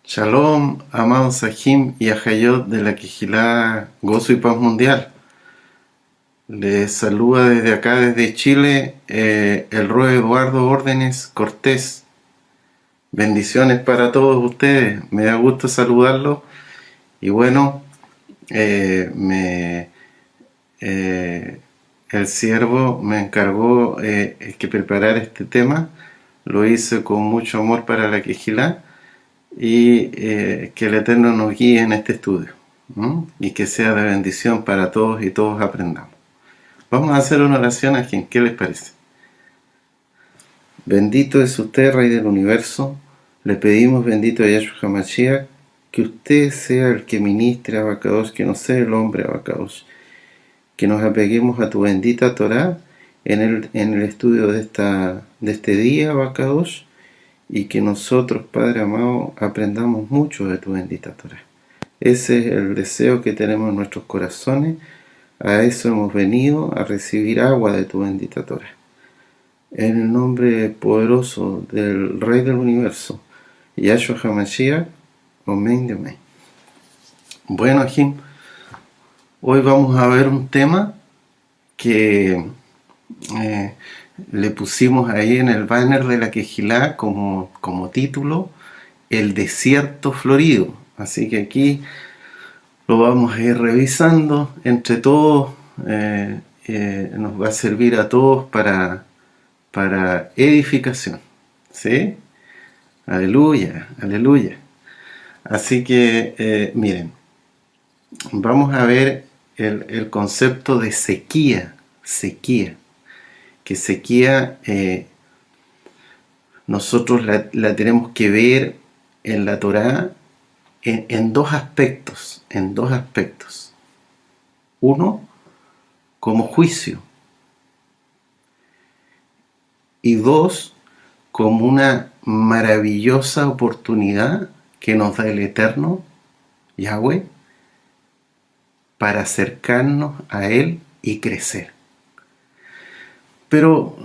Shalom, amados Sahim y Ajayot de la Quijilá Gozo y Paz Mundial. Les saluda desde acá, desde Chile, el Rue Eduardo Órdenes Cortés. Bendiciones para todos ustedes, me da gusto saludarlos. Y bueno, el siervo me encargó que preparara este tema. Lo hice con mucho amor para la Quijilá. Y que el Eterno nos guíe en este estudio, ¿no? Y que sea de bendición para todos y todos aprendamos. Vamos a hacer una oración a quien, ¿qué les parece? Bendito es usted, Rey del Universo. Le pedimos, bendito a Yahshua HaMashiach, que usted sea el que ministre a Abacados, que no sea el hombre Abacados. Que nos apeguemos a tu bendita Torah en el estudio de este día, Abacados, y que nosotros, Padre amado, aprendamos mucho de tu bendita Torah. Ese es el deseo que tenemos en nuestros corazones. A eso hemos venido, a recibir agua de tu bendita Torah. En el nombre poderoso del Rey del Universo, Yahshua HaMashiach, amén de amén. Bueno, Jim, hoy vamos a ver un tema que le pusimos ahí en el banner de la Quejilá como título, El desierto florido. Así que aquí lo vamos a ir revisando entre todos. Nos va a servir a todos para edificación. ¿Sí? Aleluya, aleluya. Así que miren, vamos a ver el concepto de sequía. Que sequía nosotros la tenemos que ver en la Torá en dos aspectos. Uno, como juicio. Y dos, como una maravillosa oportunidad que nos da el Eterno, Yahweh, para acercarnos a Él y crecer. Pero,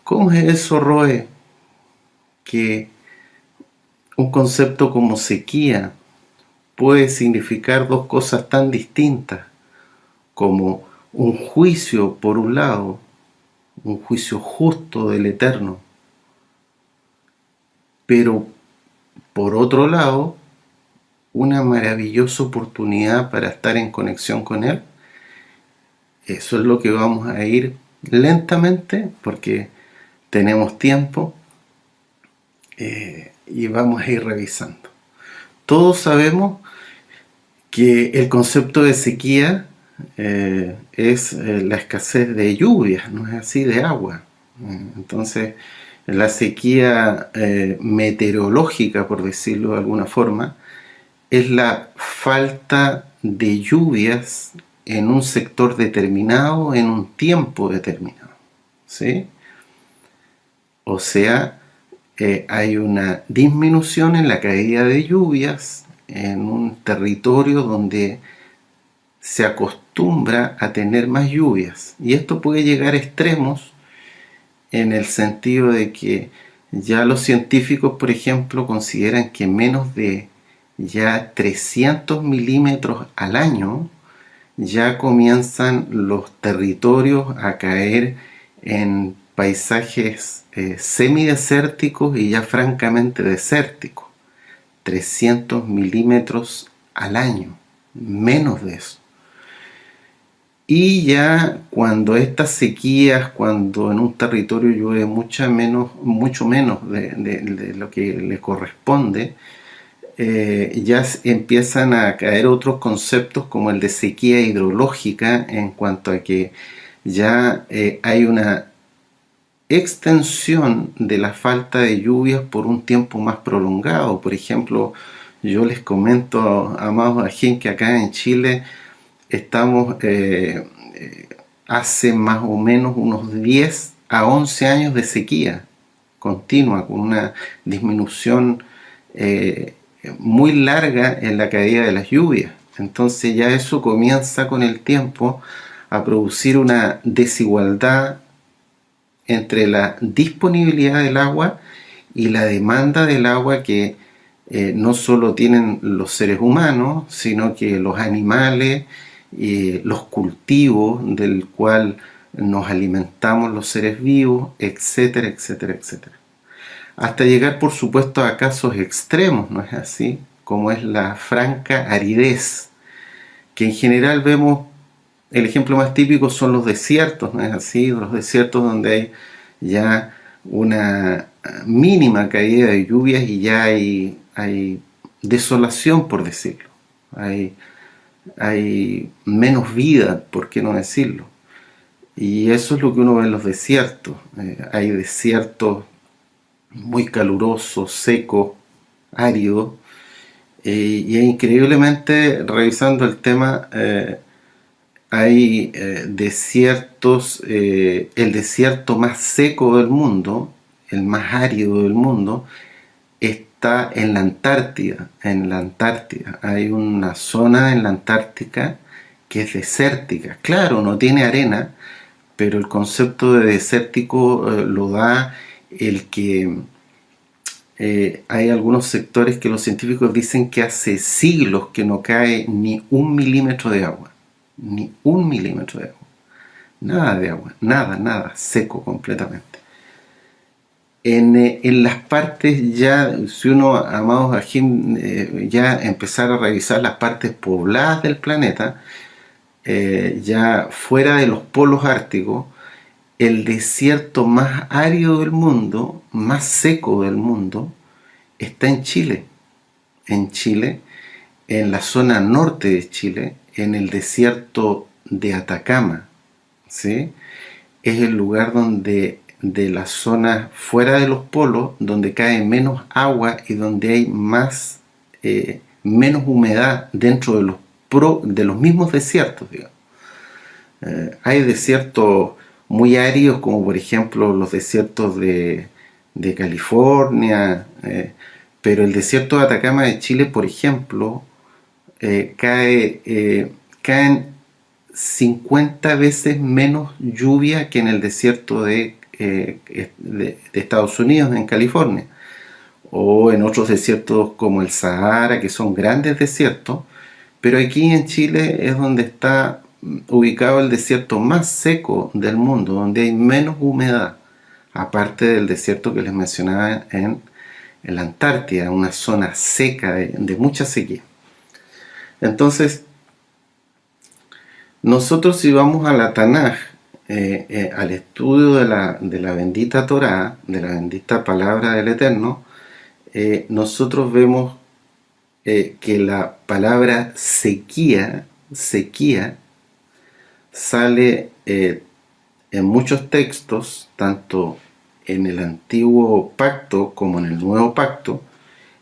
¿cómo es eso, Roe? Que un concepto como sequía puede significar dos cosas tan distintas como un juicio por un lado, un juicio justo del Eterno, pero por otro lado, una maravillosa oportunidad para estar en conexión con Él. Eso es lo que vamos a ir lentamente, porque tenemos tiempo, y vamos a ir revisando. Todos sabemos que el concepto de sequía es la escasez de lluvias, no es así, de agua. Entonces, la sequía meteorológica, por decirlo de alguna forma, es la falta de lluvias en un sector determinado, en un tiempo determinado, ¿sí? O sea, hay una disminución en la caída de lluvias en un territorio donde se acostumbra a tener más lluvias. Y esto puede llegar a extremos en el sentido de que ya los científicos, por ejemplo, consideran que menos de ya 300 milímetros al año ya comienzan los territorios a caer en paisajes semidesérticos y ya francamente desérticos. 300 milímetros al año, menos de eso. Y ya cuando estas sequías, cuando en un territorio llueve mucho menos de lo que le corresponde, ya empiezan a caer otros conceptos como el de sequía hidrológica, en cuanto a que ya hay una extensión de la falta de lluvias por un tiempo más prolongado. Por ejemplo, yo les comento, amados ajín, que acá en Chile estamos hace más o menos unos 10 a 11 años de sequía continua, con una disminución muy larga en la caída de las lluvias. Entonces ya eso comienza con el tiempo a producir una desigualdad entre la disponibilidad del agua y la demanda del agua, que no solo tienen los seres humanos, sino que los animales, los cultivos del cual nos alimentamos los seres vivos, etcétera, etcétera, etcétera. Hasta llegar, por supuesto, a casos extremos, ¿no es así? Como es la franca aridez, que en general vemos, el ejemplo más típico son los desiertos, ¿no es así? Los desiertos donde hay ya una mínima caída de lluvias y ya hay desolación, por decirlo. Hay menos vida, por qué no decirlo. Y eso es lo que uno ve en los desiertos. Hay desiertos muy calurosos, secos, áridos, y increíblemente, revisando el tema, hay desiertos, el desierto más seco del mundo, el más árido del mundo, está en la Antártida. En la Antártida hay una zona en la Antártica que es desértica. Claro, no tiene arena, pero el concepto de desértico lo da el que hay algunos sectores que los científicos dicen que hace siglos que no cae ni 1 milímetro de agua. Ni 1 milímetro de agua. Nada de agua. Nada, nada. Seco completamente. En las partes ya, si uno, amados Ajim, ya empezar a revisar las partes pobladas del planeta, ya fuera de los polos árticos, el desierto más árido del mundo, más seco del mundo, está en Chile. En Chile, en la zona norte de Chile, en el desierto de Atacama, ¿sí? Es el lugar donde, de las zonas fuera de los polos, donde cae menos agua y donde hay menos humedad dentro de los mismos desiertos, digamos. Hay desiertos muy áridos, como por ejemplo los desiertos de California, pero el desierto de Atacama de Chile, por ejemplo, caen 50 veces menos lluvia que en el desierto de Estados Unidos, en California, o en otros desiertos como el Sahara, que son grandes desiertos, pero aquí en Chile es donde está ubicado el desierto más seco del mundo, donde hay menos humedad, aparte del desierto que les mencionaba en la Antártida, una zona seca, de mucha sequía. Entonces, nosotros, si vamos a la Tanaj, al estudio de la bendita Torá, de la bendita palabra del Eterno, nosotros vemos que la palabra sequía sale en muchos textos, tanto en el antiguo pacto como en el nuevo pacto,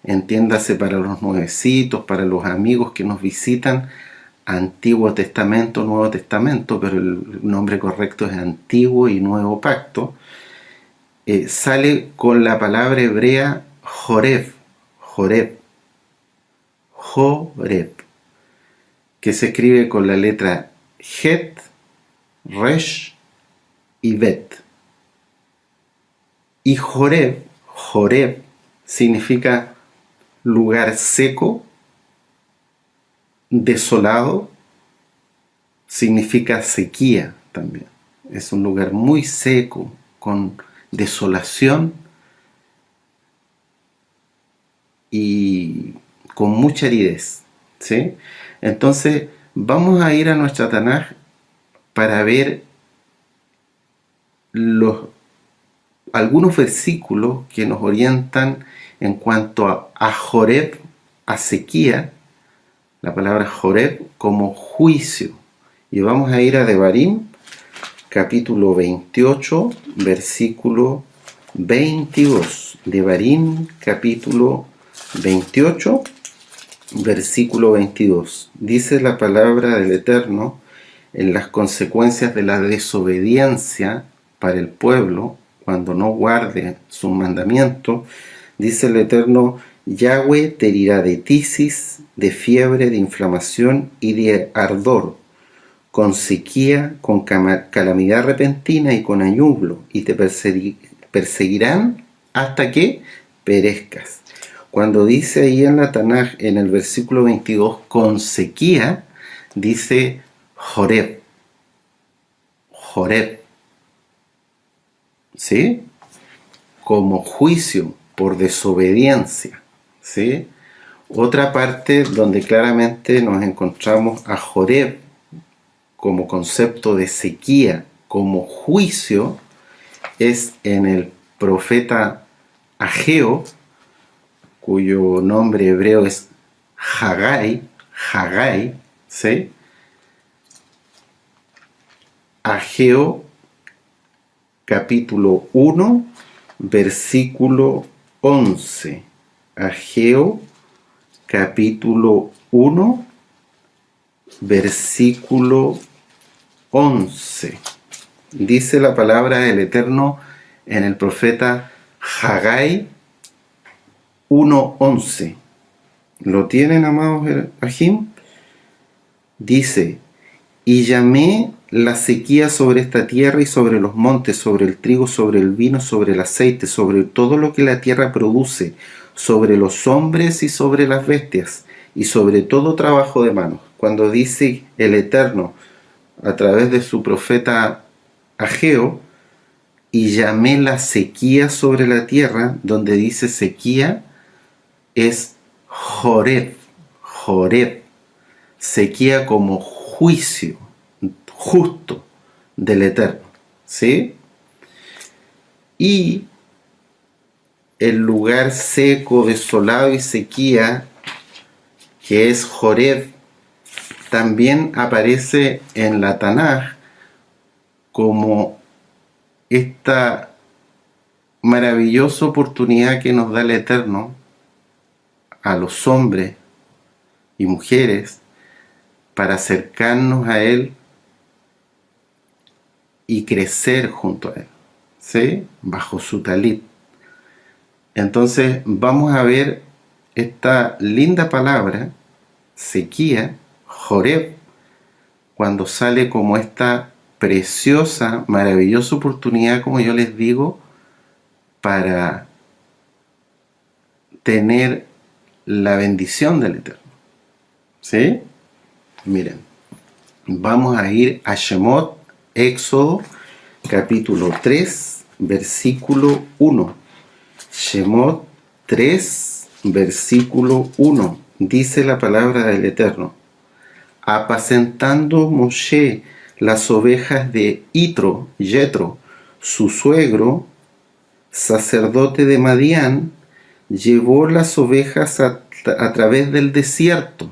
entiéndase para los nuevecitos, para los amigos que nos visitan, Antiguo Testamento, Nuevo Testamento, pero el nombre correcto es Antiguo y Nuevo Pacto, sale con la palabra hebrea Joreb, que se escribe con la letra Het, Resh y Bet. Y Joreb significa lugar seco, desolado, significa sequía también. Es un lugar muy seco, con desolación y con mucha aridez, ¿sí? Entonces vamos a ir a nuestra Tanaj para ver algunos versículos que nos orientan en cuanto a Joreb, a sequía, la palabra Joreb como juicio. Y vamos a ir a Devarim, capítulo 28, versículo 22. Devarim, capítulo 28, versículo 22. Dice la palabra del Eterno en las consecuencias de la desobediencia para el pueblo, cuando no guarde sus mandamientos. Dice el Eterno: Yahweh te herirá de tisis, de fiebre, de inflamación y de ardor, con sequía, con calamidad repentina y con añublo, y te perseguirán hasta que perezcas. Cuando dice ahí en la Tanaj, en el versículo 22, con sequía, dice Joreb. Joreb. ¿Sí? Como juicio por desobediencia. ¿Sí? Otra parte donde claramente nos encontramos a Joreb como concepto de sequía, como juicio, es en el profeta Ageo, cuyo nombre hebreo es Hagai, ¿sí? Ageo capítulo 1, versículo 11. Ageo capítulo 1, versículo 11. Dice la palabra del Eterno en el profeta Hagai 1:11. ¿Lo tienen, amados Ajim? Dice: y llamé la sequía sobre esta tierra y sobre los montes, sobre el trigo, sobre el vino, sobre el aceite, sobre todo lo que la tierra produce, sobre los hombres y sobre las bestias, y sobre todo trabajo de manos. Cuando dice el Eterno a través de su profeta Ageo, y llamé la sequía sobre la tierra, donde dice sequía, es Joreb, sequía como juicio justo del Eterno, ¿sí? Y el lugar seco, desolado y sequía, que es Joreb, también aparece en la Tanaj como esta maravillosa oportunidad que nos da el Eterno a los hombres y mujeres para acercarnos a Él y crecer junto a Él, ¿sí? Bajo su talit. Entonces vamos a ver esta linda palabra, sequía, Joreb, cuando sale como esta preciosa, maravillosa oportunidad, como yo les digo, para tener la bendición del Eterno. ¿Sí? Miren, vamos a ir a Shemot, Éxodo, capítulo 3, versículo 1. Shemot 3, versículo 1. Dice la palabra del Eterno: apacentando Moshe las ovejas de Yetro, su suegro, sacerdote de Madián, llevó las ovejas a través del desierto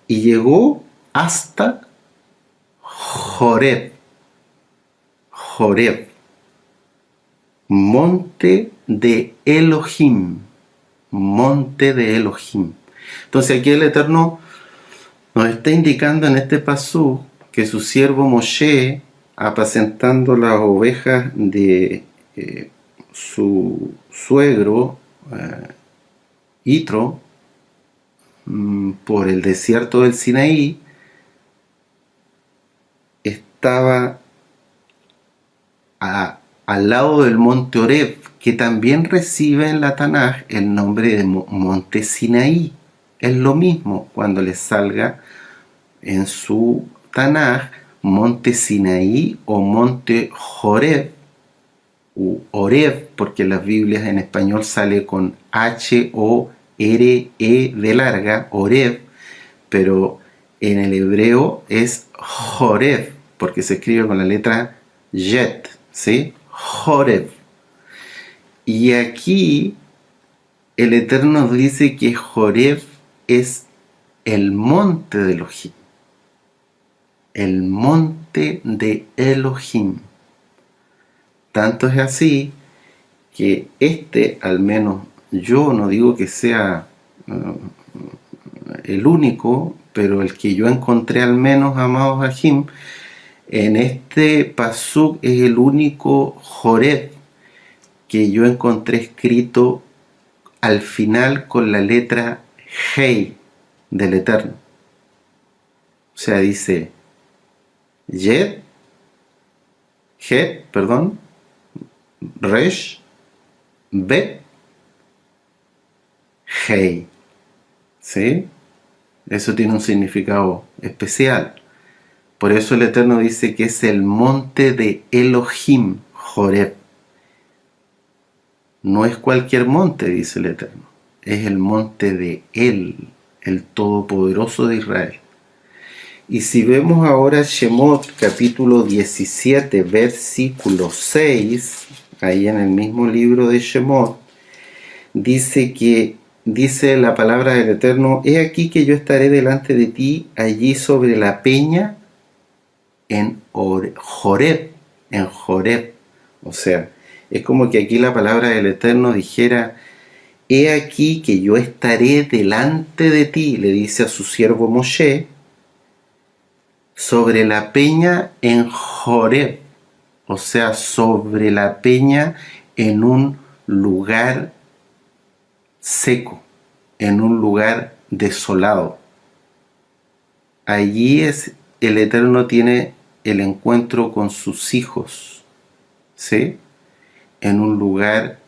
y llegó hasta Joreb, monte de Elohim, monte de Elohim. Entonces aquí el Eterno nos está indicando en este pasú que su siervo Moshe, apacentando las ovejas de su suegro Yitro, por el desierto del Sinaí, estaba al lado del monte Oreb, que también recibe en la Tanaj el nombre de monte Sinaí. Es lo mismo cuando les salga en su Tanaj monte Sinaí o monte Joreb, u Oreb, porque en las Biblias en español sale con H-O-R-E de larga, Oreb, pero en el hebreo es Joreb, porque se escribe con la letra Yet, ¿sí? Joreb. Y aquí el Eterno nos dice que Joreb es el monte de Elohim. El monte de Elohim. Tanto es así que al menos yo no digo que sea el único, pero el que yo encontré al menos, amados Ajim, en este pasuk es el único Joreb que yo encontré escrito al final con la letra Hei del Eterno. O sea, dice Resh, Bet, Hei, ¿sí? Eso tiene un significado especial. Por eso el Eterno dice que es el monte de Elohim, Joreb. No es cualquier monte, dice el Eterno. Es el monte de Él, el Todopoderoso de Israel. Y si vemos ahora Shemot capítulo 17, versículo 6, ahí en el mismo libro de Shemot, dice la palabra del Eterno: he aquí que yo estaré delante de ti allí sobre la peña en Joreb, o sea, es como que aquí la palabra del Eterno dijera: he aquí que yo estaré delante de ti, le dice a su siervo Moshe, sobre la peña en Joreb, o sea, sobre la peña en un lugar seco, en un lugar desolado. Allí el Eterno tiene el encuentro con sus hijos, ¿sí? En un lugar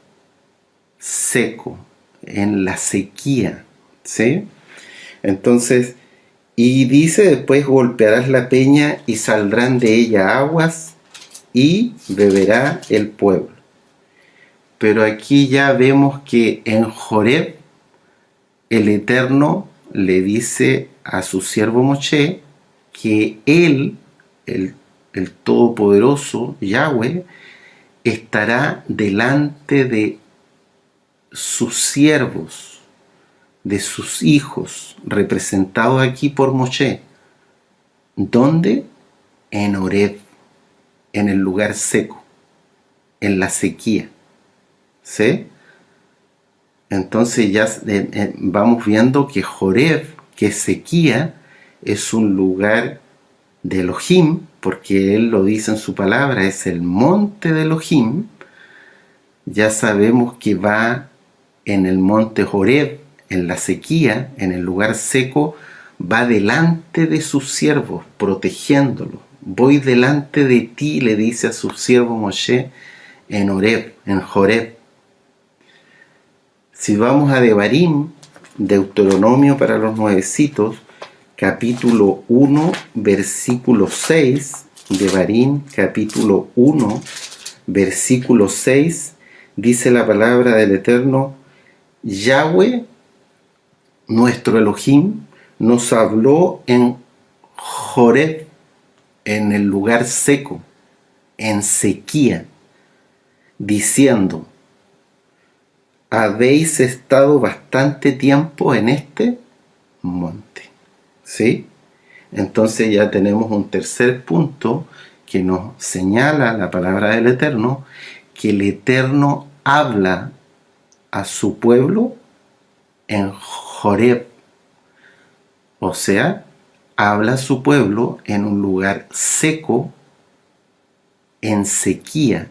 seco, en la sequía, ¿sí? Entonces, y dice después: golpearás la peña y saldrán de ella aguas y beberá el pueblo. Pero aquí ya vemos que en Joreb el Eterno le dice a su siervo Moshe que él, el Todopoderoso Yahweh, estará delante de sus siervos, de sus hijos, representados aquí por Moshe. ¿Dónde? En Horeb, en el lugar seco, en la sequía, ¿sí? Entonces ya vamos viendo que Joreb, que es sequía, es un lugar de Elohim, porque él lo dice en su palabra, es el monte de Elohim. Ya sabemos que va en el monte Joreb, en la sequía, en el lugar seco, va delante de sus siervos, protegiéndolos. Voy delante de ti, le dice a su siervo Moshe, en Horeb, en Joreb. Si vamos a Devarim, Deuteronomio para los nuevecitos, capítulo 1, versículo 6, Devarim, capítulo 1, versículo 6, dice la palabra del Eterno: Yahweh, nuestro Elohim, nos habló en Joreb, en el lugar seco, en sequía, diciendo: habéis estado bastante tiempo en este monte, ¿sí? Entonces ya tenemos un tercer punto que nos señala la palabra del Eterno, que el Eterno habla a su pueblo en Joreb, o sea, habla a su pueblo en un lugar seco, en sequía,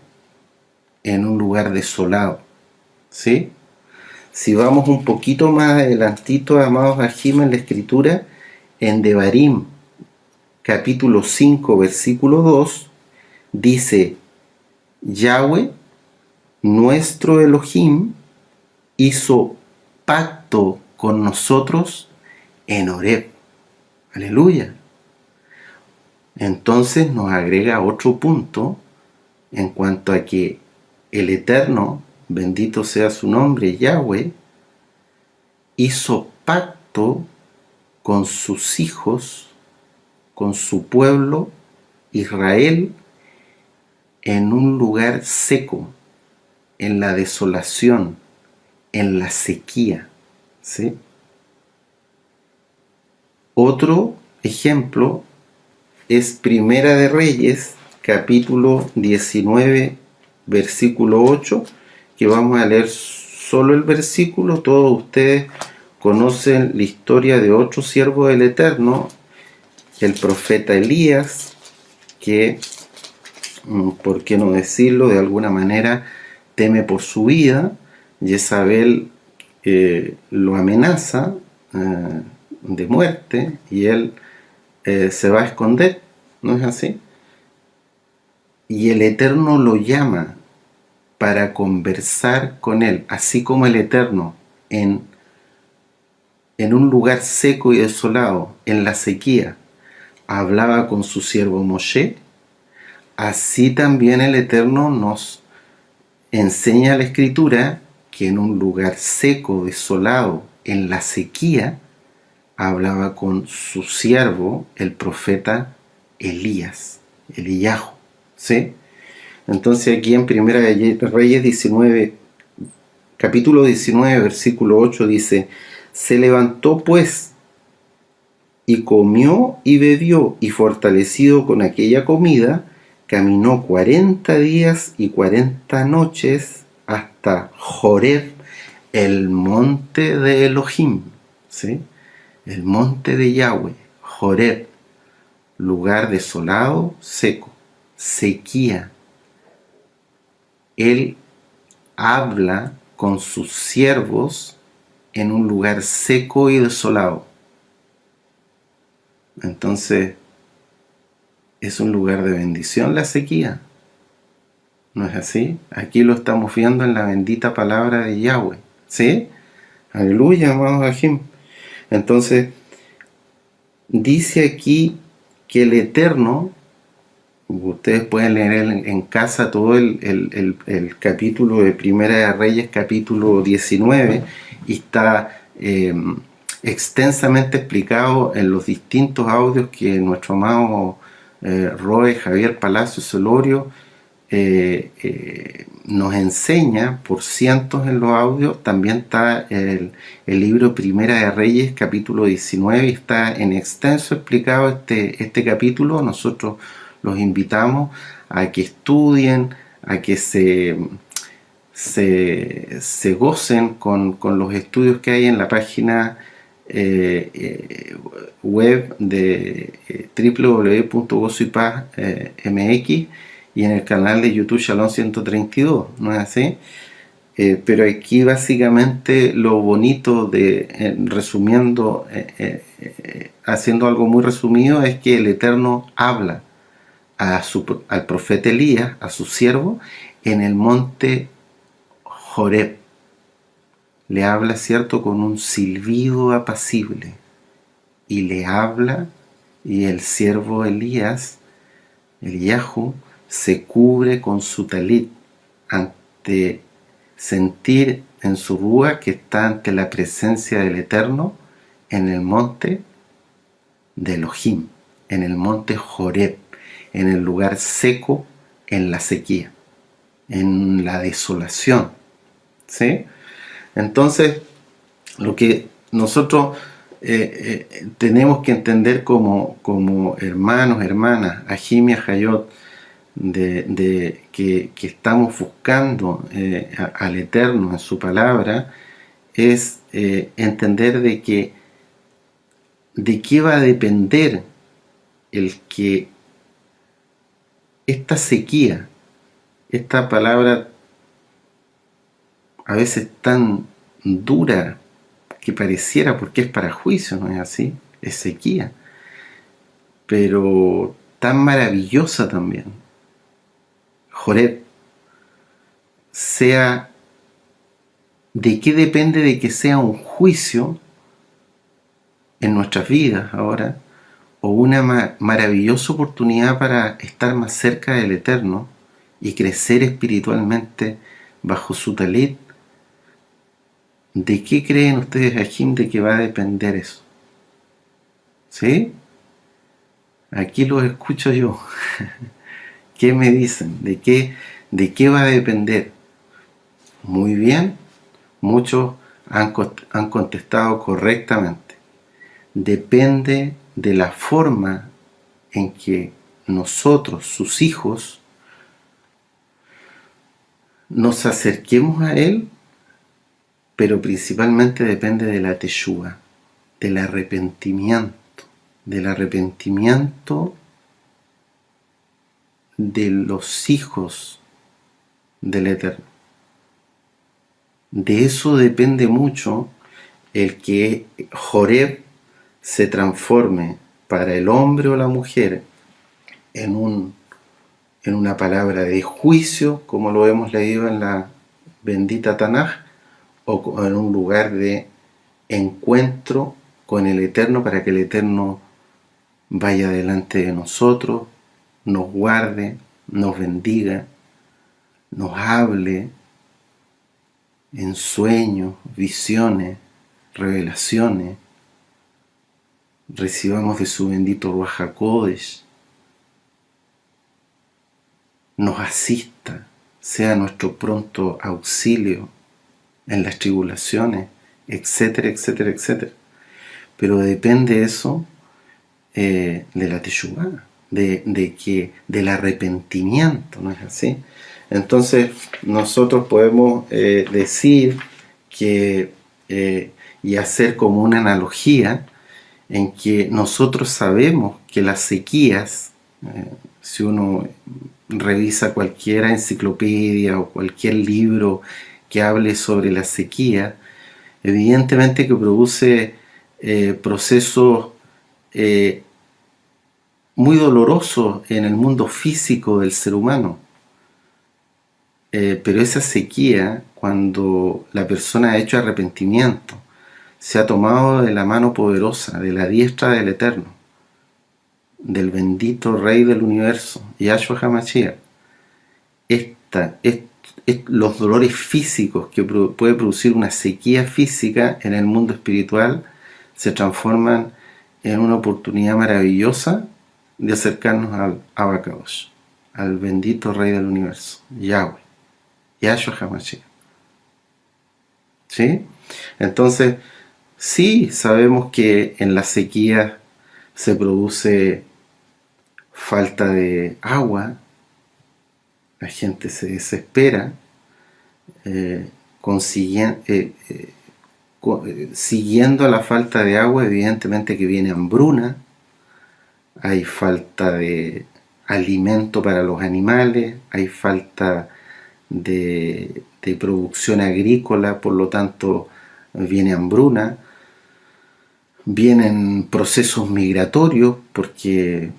en un lugar desolado, ¿sí? Si vamos un poquito más adelantito, amados Ajim, en la escritura, en Devarim, capítulo 5, versículo 2, dice: Yahweh, nuestro Elohim, hizo pacto con nosotros en Horeb. Aleluya. Entonces nos agrega otro punto en cuanto a que el Eterno, bendito sea su nombre, Yahweh, hizo pacto con sus hijos, con su pueblo, Israel, en un lugar seco, en la desolación, en la sequía, ¿sí? Otro ejemplo es Primera de Reyes, capítulo 19, versículo 8, que vamos a leer solo el versículo. Todos ustedes conocen la historia de otro siervo del Eterno, el profeta Elías, que, por qué no decirlo, de alguna manera teme por su vida. Jezabel lo amenaza de muerte y él se va a esconder, ¿no es así? Y el Eterno lo llama para conversar con él, así como el Eterno en en un lugar seco y desolado, en la sequía, hablaba con su siervo Moshe, así también el Eterno nos enseña la Escritura que en un lugar seco, desolado, en la sequía, hablaba con su siervo, el profeta Elías, Eliyahu, ¿sí? Entonces aquí en Primera de Reyes 19, capítulo 19, versículo 8 dice: se levantó pues y comió y bebió, y fortalecido con aquella comida, caminó 40 días y 40 noches hasta Joreb, el monte de Elohim, ¿sí? El monte de Yahweh, Joreb, lugar desolado, seco, sequía. Él habla con sus siervos en un lugar seco y desolado. Entonces, es un lugar de bendición la sequía. ¿No es así? Aquí lo estamos viendo en la bendita palabra de Yahweh. ¿Sí? Aleluya, amados Ajim. Entonces, dice aquí que el Eterno, ustedes pueden leer en casa todo el capítulo de Primera de Reyes, capítulo 19, y está extensamente explicado en los distintos audios que nuestro amado Roe Javier Palacio Solorio nos enseña por cientos en los audios. También está el libro Primera de Reyes, capítulo 19, y está en extenso explicado este capítulo. Nosotros los invitamos a que estudien, a que se gocen con los estudios que hay en la página web de www.gozoypaz.mx y en el canal de YouTube Shalom 132, ¿no es así? Pero aquí básicamente lo bonito de, resumiendo, haciendo algo muy resumido, es que el Eterno habla al profeta Elías, a su siervo, en el monte Joreb. Le habla, ¿cierto?, con un silbido apacible. Y le habla, y el siervo Elías, Eliyahu, se cubre con su talit ante sentir en su rúa que está ante la presencia del Eterno en el monte de Elohim, en el monte Joreb, en el lugar seco, en la sequía, en la desolación, ¿sí? Entonces, lo que nosotros tenemos que entender como hermanos, hermanas, Ajim y Ajayot, que estamos buscando al Eterno en su palabra, es entender de qué va a depender el que esta sequía, esta palabra a veces tan dura que pareciera, porque es para juicio, ¿no es así? Es sequía, pero tan maravillosa también, Joreb, sea, ¿de qué depende de que sea un juicio en nuestras vidas ahora, o una maravillosa oportunidad para estar más cerca del Eterno y crecer espiritualmente bajo su talit? ¿De qué creen ustedes, Ajim, de que va a depender eso? ¿Sí? Aquí los escucho yo. ¿Qué me dicen? ¿De qué va a depender? Muy bien, muchos han contestado correctamente. Depende de la forma en que nosotros, sus hijos, nos acerquemos a Él, pero principalmente depende de la teshuvá, del arrepentimiento de los hijos del Eterno. De eso depende mucho el que Joreb se transforme para el hombre o la mujer en una palabra de juicio, como lo hemos leído en la bendita Tanaj, o en un lugar de encuentro con el Eterno para que el Eterno vaya delante de nosotros, nos guarde, nos bendiga, nos hable en sueños, visiones, revelaciones, recibamos de su bendito Ruach HaKodesh, nos asista, sea nuestro pronto auxilio en las tribulaciones, etcétera, etcétera, etcétera. Pero depende eso de la teshuvá, del arrepentimiento, ¿no es así? Entonces nosotros podemos decir que y hacer como una analogía en que nosotros sabemos que las sequías, si uno revisa cualquier enciclopedia o cualquier libro que hable sobre la sequía, evidentemente que produce procesos muy dolorosos en el mundo físico del ser humano. Pero esa sequía, cuando la persona ha hecho arrepentimiento, se ha tomado de la mano poderosa, de la diestra del Eterno, del bendito Rey del Universo, Yahshua HaMashiach, los dolores físicos que puede producir una sequía física en el mundo espiritual se transforman en una oportunidad maravillosa de acercarnos al Abacadosh, al bendito Rey del Universo, Yahweh, Yahshua HaMashiach. ¿Sí? Entonces, sí sabemos que en la sequía se produce falta de agua, la gente se desespera, siguiendo a la falta de agua, evidentemente que viene hambruna, hay falta de alimento para los animales, hay falta de producción agrícola, por lo tanto viene hambruna, vienen procesos migratorios porque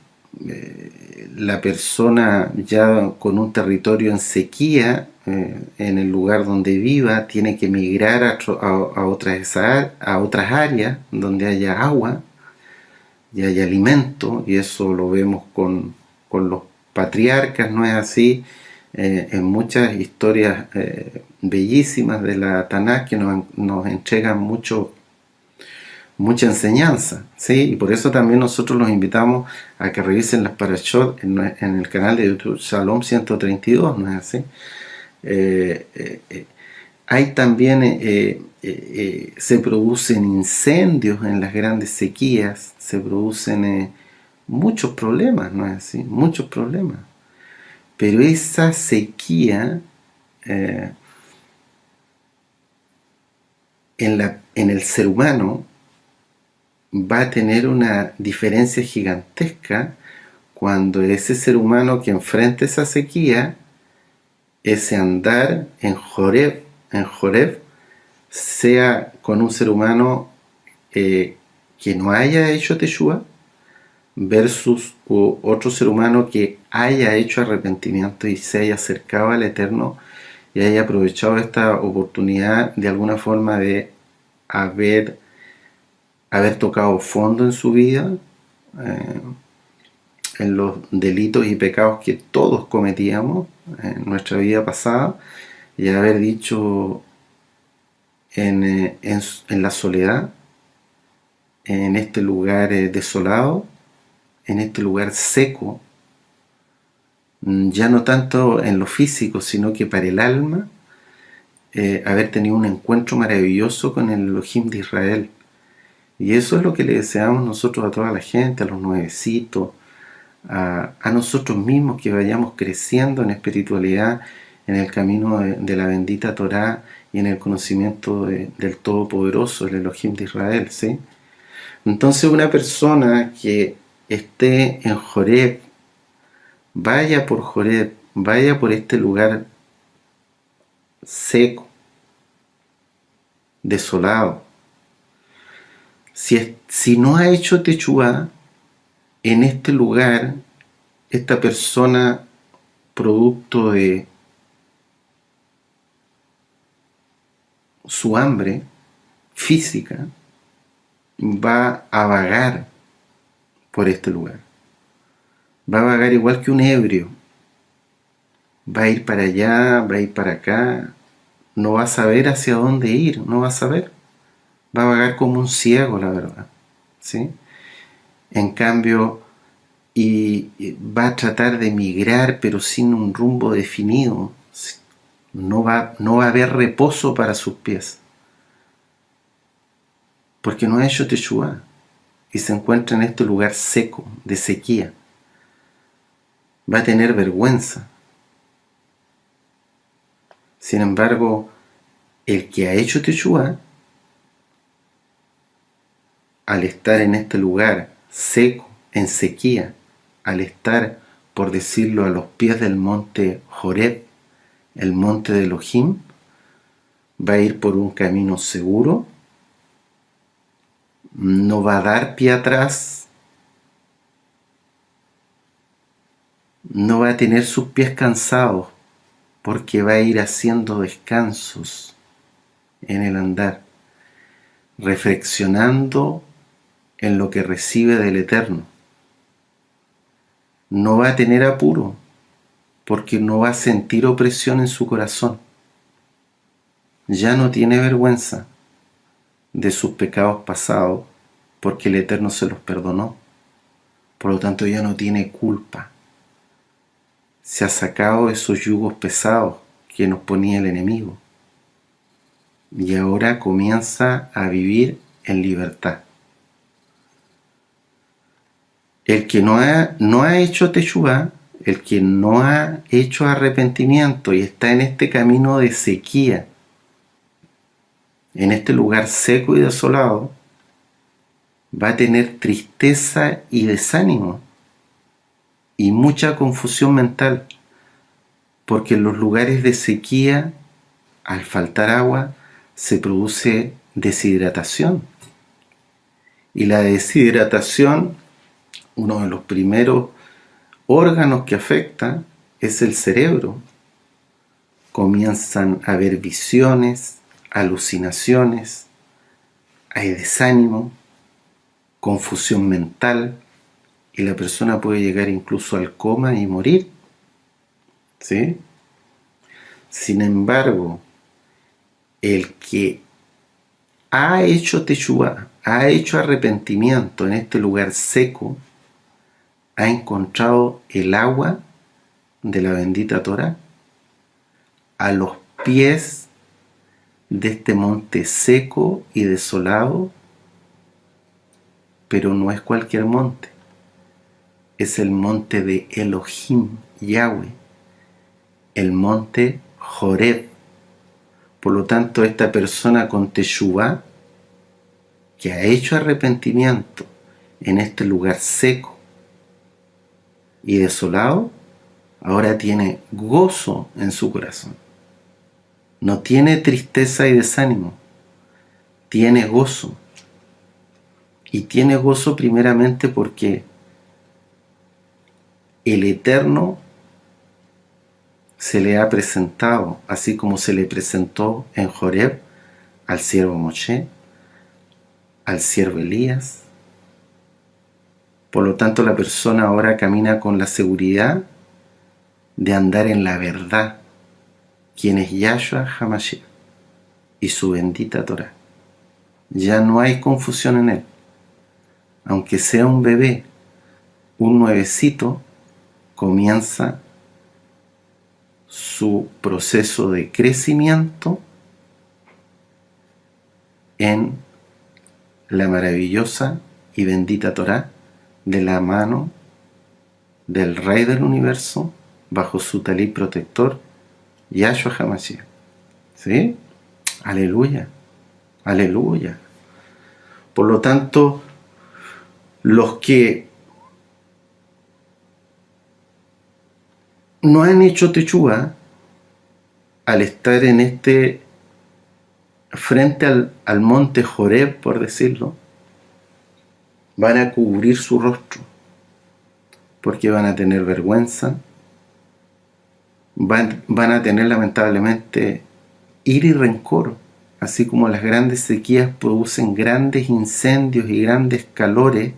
la persona ya con un territorio en sequía, en el lugar donde viva, tiene que migrar a otras áreas donde haya agua y haya alimento, y eso lo vemos con los patriarcas, ¿no es así? En muchas historias bellísimas de la Tanakh que nos entregan mucha enseñanza, ¿sí? Y por eso también nosotros los invitamos a que revisen las parashot en el canal de YouTube Shalom 132, ¿no es así? Hay también, se producen incendios en las grandes sequías, se producen muchos problemas, ¿no es así? Muchos problemas. Pero esa sequía en el ser humano va a tener una diferencia gigantesca cuando ese ser humano que enfrenta esa sequía, ese andar en Joreb, sea con un ser humano que no haya hecho Teshuvah versus otro ser humano que haya hecho arrepentimiento y se haya acercado al Eterno y haya aprovechado esta oportunidad de alguna forma de haber tocado fondo en su vida, en los delitos y pecados que todos cometíamos en nuestra vida pasada, y haber dicho en la soledad, en este lugar desolado, en este lugar seco, ya no tanto en lo físico, sino que para el alma, haber tenido un encuentro maravilloso con el Elohim de Israel. Y eso es lo que le deseamos nosotros a toda la gente, a los nuevecitos, a nosotros mismos, que vayamos creciendo en espiritualidad, en el camino de la bendita Torá y en el conocimiento del Todopoderoso, el Elohim de Israel, ¿sí? Entonces una persona que esté en Joreb, vaya por Joreb, vaya por este lugar seco, desolado. Si no ha hecho Teshuvah, en este lugar, esta persona, producto de su hambre física, va a vagar por este lugar. Va a vagar igual que un ebrio. Va a ir para allá, va a ir para acá. No va a saber hacia dónde ir, no va a saber. Va a vagar como un ciego, la verdad. ¿Sí? En cambio, y va a tratar de migrar, pero sin un rumbo definido. No va a haber reposo para sus pies. Porque no ha hecho Teshuvá. Y se encuentra en este lugar seco, de sequía. Va a tener vergüenza. Sin embargo, el que ha hecho Teshuvá, al estar en este lugar seco, en sequía, al estar, por decirlo, a los pies del monte Joreb, el monte de Elohim, va a ir por un camino seguro, no va a dar pie atrás, no va a tener sus pies cansados, porque va a ir haciendo descansos en el andar, reflexionando en lo que recibe del Eterno. No va a tener apuro, porque no va a sentir opresión en su corazón. Ya no tiene vergüenza de sus pecados pasados, porque el Eterno se los perdonó. Por lo tanto, ya no tiene culpa. Se ha sacado esos yugos pesados que nos ponía el enemigo. Y ahora comienza a vivir en libertad. El que no ha hecho Teshuvá, el que no ha hecho arrepentimiento y está en este camino de sequía, en este lugar seco y desolado, va a tener tristeza y desánimo y mucha confusión mental, porque en los lugares de sequía, al faltar agua, se produce deshidratación. Y la deshidratación, uno de los primeros órganos que afecta es el cerebro. Comienzan a haber visiones, alucinaciones, hay desánimo, confusión mental, y la persona puede llegar incluso al coma y morir. ¿Sí? Sin embargo, el que ha hecho Teshuvá, ha hecho arrepentimiento en este lugar seco, ha encontrado el agua de la bendita Torá a los pies de este monte seco y desolado, pero no es cualquier monte, es el monte de Elohim, Yahweh, el monte Joreb. Por lo tanto, esta persona con Teshuvá, que ha hecho arrepentimiento en este lugar seco y desolado, ahora tiene gozo en su corazón. No tiene tristeza y desánimo, tiene gozo. Y tiene gozo primeramente porque el Eterno se le ha presentado, así como se le presentó en Joreb al siervo Moshe, al siervo Elías. Por lo tanto, la persona ahora camina con la seguridad de andar en la verdad, quien es Yahshua HaMashiach y su bendita Torah. Ya no hay confusión en él. Aunque sea un bebé, un nuevecito, comienza su proceso de crecimiento en la maravillosa y bendita Torá, de la mano del Rey del Universo, bajo su talí protector, Yahshua HaMashiach. ¿Sí? Aleluya, aleluya. Por lo tanto, los que no han hecho Teshuvá, al estar en este frente al monte Joreb, por decirlo, van a cubrir su rostro, porque van a tener vergüenza, van a tener lamentablemente ira y rencor así como las grandes sequías producen grandes incendios y grandes calores,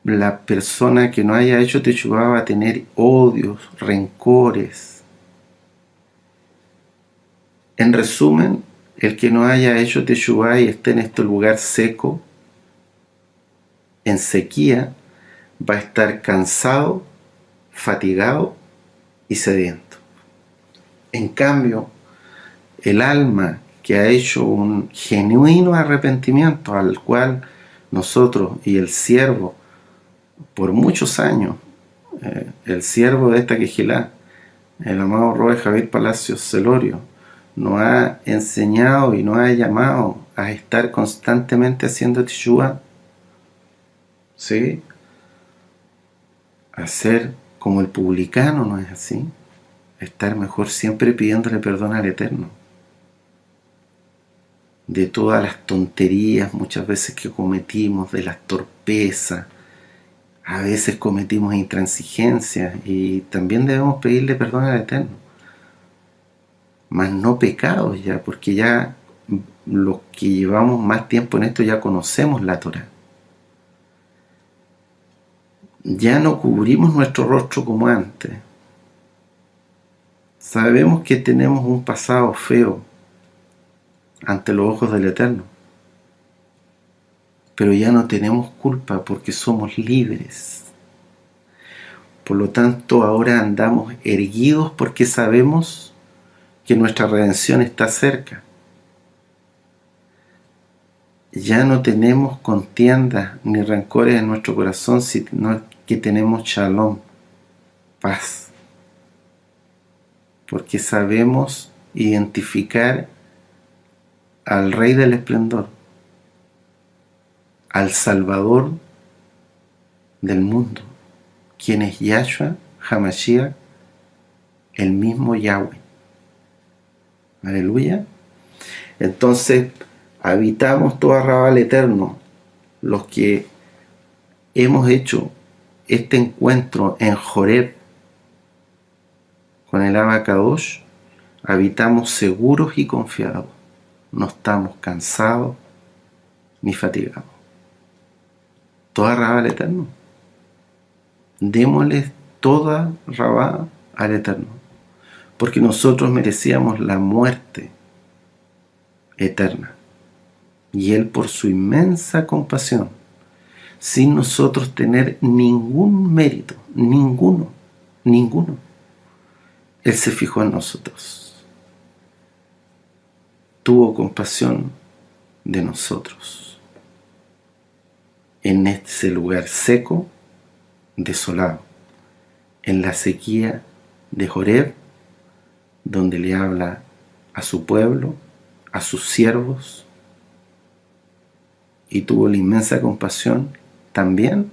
la persona que no haya hecho Teshuvá va a tener odios, rencores. En resumen, el que no haya hecho Teshuvá y esté en este lugar seco, en sequía, va a estar cansado, fatigado y sediento. En cambio, el alma que ha hecho un genuino arrepentimiento, al cual nosotros y el siervo, por muchos años, el siervo de esta Quejilá, el amado Roe Javier Palacios Celorio, nos ha enseñado y nos ha llamado a estar constantemente haciendo Teshuvá, ¿sí? A ser como el publicano, ¿no es así? Estar mejor siempre pidiéndole perdón al Eterno de todas las tonterías muchas veces que cometimos, de las torpezas. A veces cometimos intransigencias y también debemos pedirle perdón al Eterno, mas no pecados ya, porque ya los que llevamos más tiempo en esto ya conocemos la Torá. Ya no cubrimos nuestro rostro como antes. Sabemos que tenemos un pasado feo ante los ojos del Eterno, pero ya no tenemos culpa porque somos libres. Por lo tanto, ahora andamos erguidos porque sabemos que nuestra redención está cerca. Ya no tenemos contiendas ni rencores en nuestro corazón, sino que tenemos shalom, paz. Porque sabemos identificar al Rey del Esplendor, al Salvador del mundo, quien es Yahshua HaMashiach, el mismo Yahweh. Aleluya. Entonces, habitamos todo Arrabal eterno, los que hemos hecho este encuentro en Joreb con el Abacadosh, habitamos seguros y confiados. No estamos cansados ni fatigados. Toda Rabá al Eterno. Démosle toda Rabá al Eterno, porque nosotros merecíamos la muerte eterna, y Él, por su inmensa compasión, sin nosotros tener ningún mérito, ninguno, Él se fijó en nosotros, tuvo compasión de nosotros en ese lugar seco, desolado, en la sequía de Joreb, donde le habla a su pueblo, a sus siervos, y tuvo la inmensa compasión también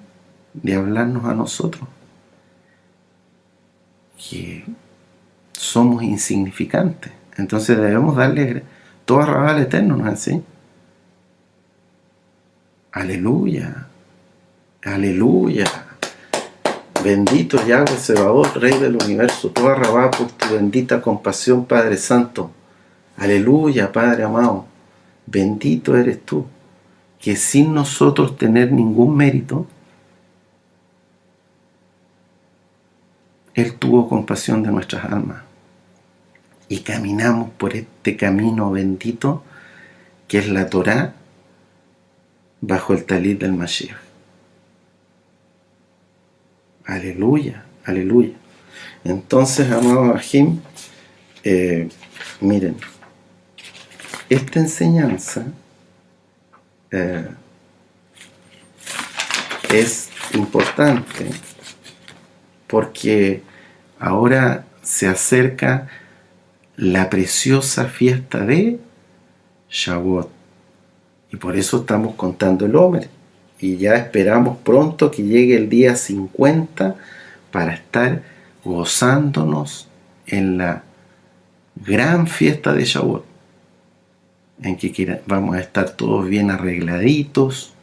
de hablarnos a nosotros, que somos insignificantes. Entonces debemos darle toda Rabá al Eterno, ¿no es así? Aleluya, aleluya. Bendito Yahweh Sebaot, Rey del Universo, toda Rabá por tu bendita compasión, Padre Santo. Aleluya, Padre amado. Bendito eres tú, que sin nosotros tener ningún mérito, Él tuvo compasión de nuestras almas. Y caminamos por este camino bendito que es la Torá, bajo el talit del Mashiach. Aleluya, aleluya. Entonces, amado Ajim, miren, esta enseñanza es importante porque ahora se acerca la preciosa fiesta de Shavuot, y por eso estamos contando el Omer, y ya esperamos pronto que llegue el día 50 para estar gozándonos en la gran fiesta de Shavuot, en que vamos a estar todos bien arregladitos,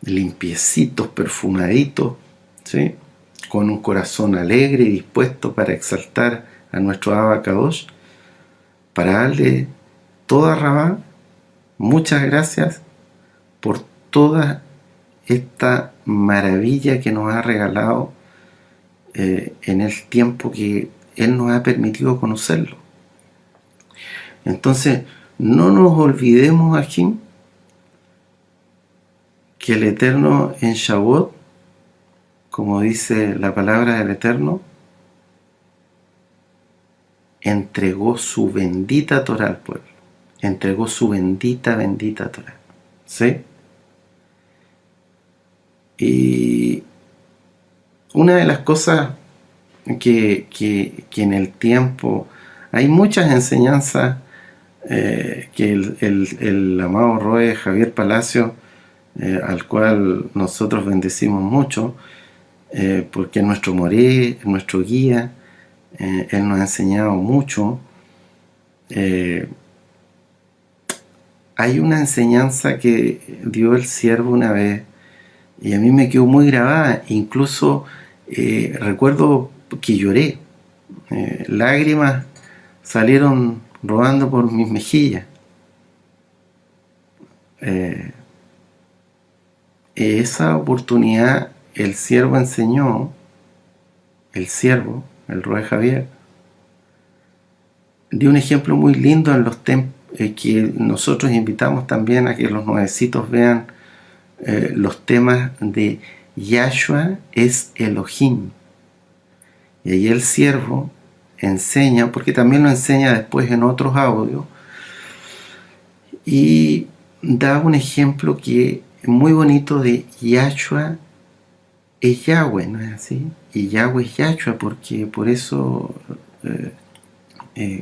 limpiecitos, perfumaditos, ¿sí? Con un corazón alegre y dispuesto para exaltar a nuestro Abacadosh, para darle toda Rabá muchas gracias por toda esta maravilla que nos ha regalado en el tiempo que Él nos ha permitido conocerlo. Entonces, no nos olvidemos aquí que el Eterno en Shavuot, como dice la palabra del Eterno, entregó su bendita Torá al pueblo. Entregó su bendita Torá. ¿Sí? Y una de las cosas que en el tiempo hay muchas enseñanzas que el amado Roe Javier Palacio, al cual nosotros bendecimos mucho, porque es nuestro moré, es nuestro guía, él nos ha enseñado mucho. Hay una enseñanza que dio el siervo una vez y a mí me quedó muy grabada. Incluso recuerdo que lloré, lágrimas salieron rodando por mis mejillas. Esa oportunidad el siervo enseñó, el Roe Javier, dio un ejemplo muy lindo en los que nosotros invitamos también a que los nuevecitos vean los temas de Yahshua es Elohim. Y ahí el siervo enseña, porque también lo enseña después en otros audios, y da un ejemplo que es muy bonito de Yahshua es Yahweh, ¿no es así? Y Yahweh es Yahshua, porque por eso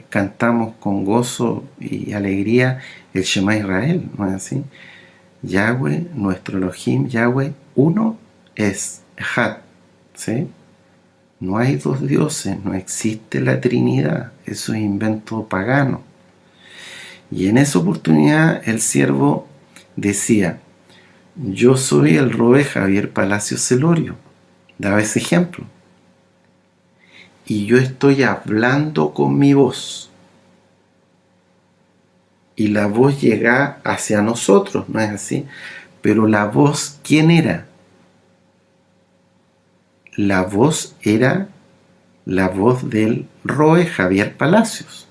cantamos con gozo y alegría el Shema Israel, ¿no es así? Yahweh, nuestro Elohim, Yahweh, uno es Echad, ¿sí? No hay dos dioses, no existe la Trinidad, eso es invento pagano. Y en esa oportunidad el siervo decía, yo soy el Roe Javier Palacio Celorio, daba ese ejemplo. Y yo estoy hablando con mi voz. Y la voz llega hacia nosotros, ¿no es así? Pero la voz, ¿quién era? La voz era la voz del Roe Javier Palacios.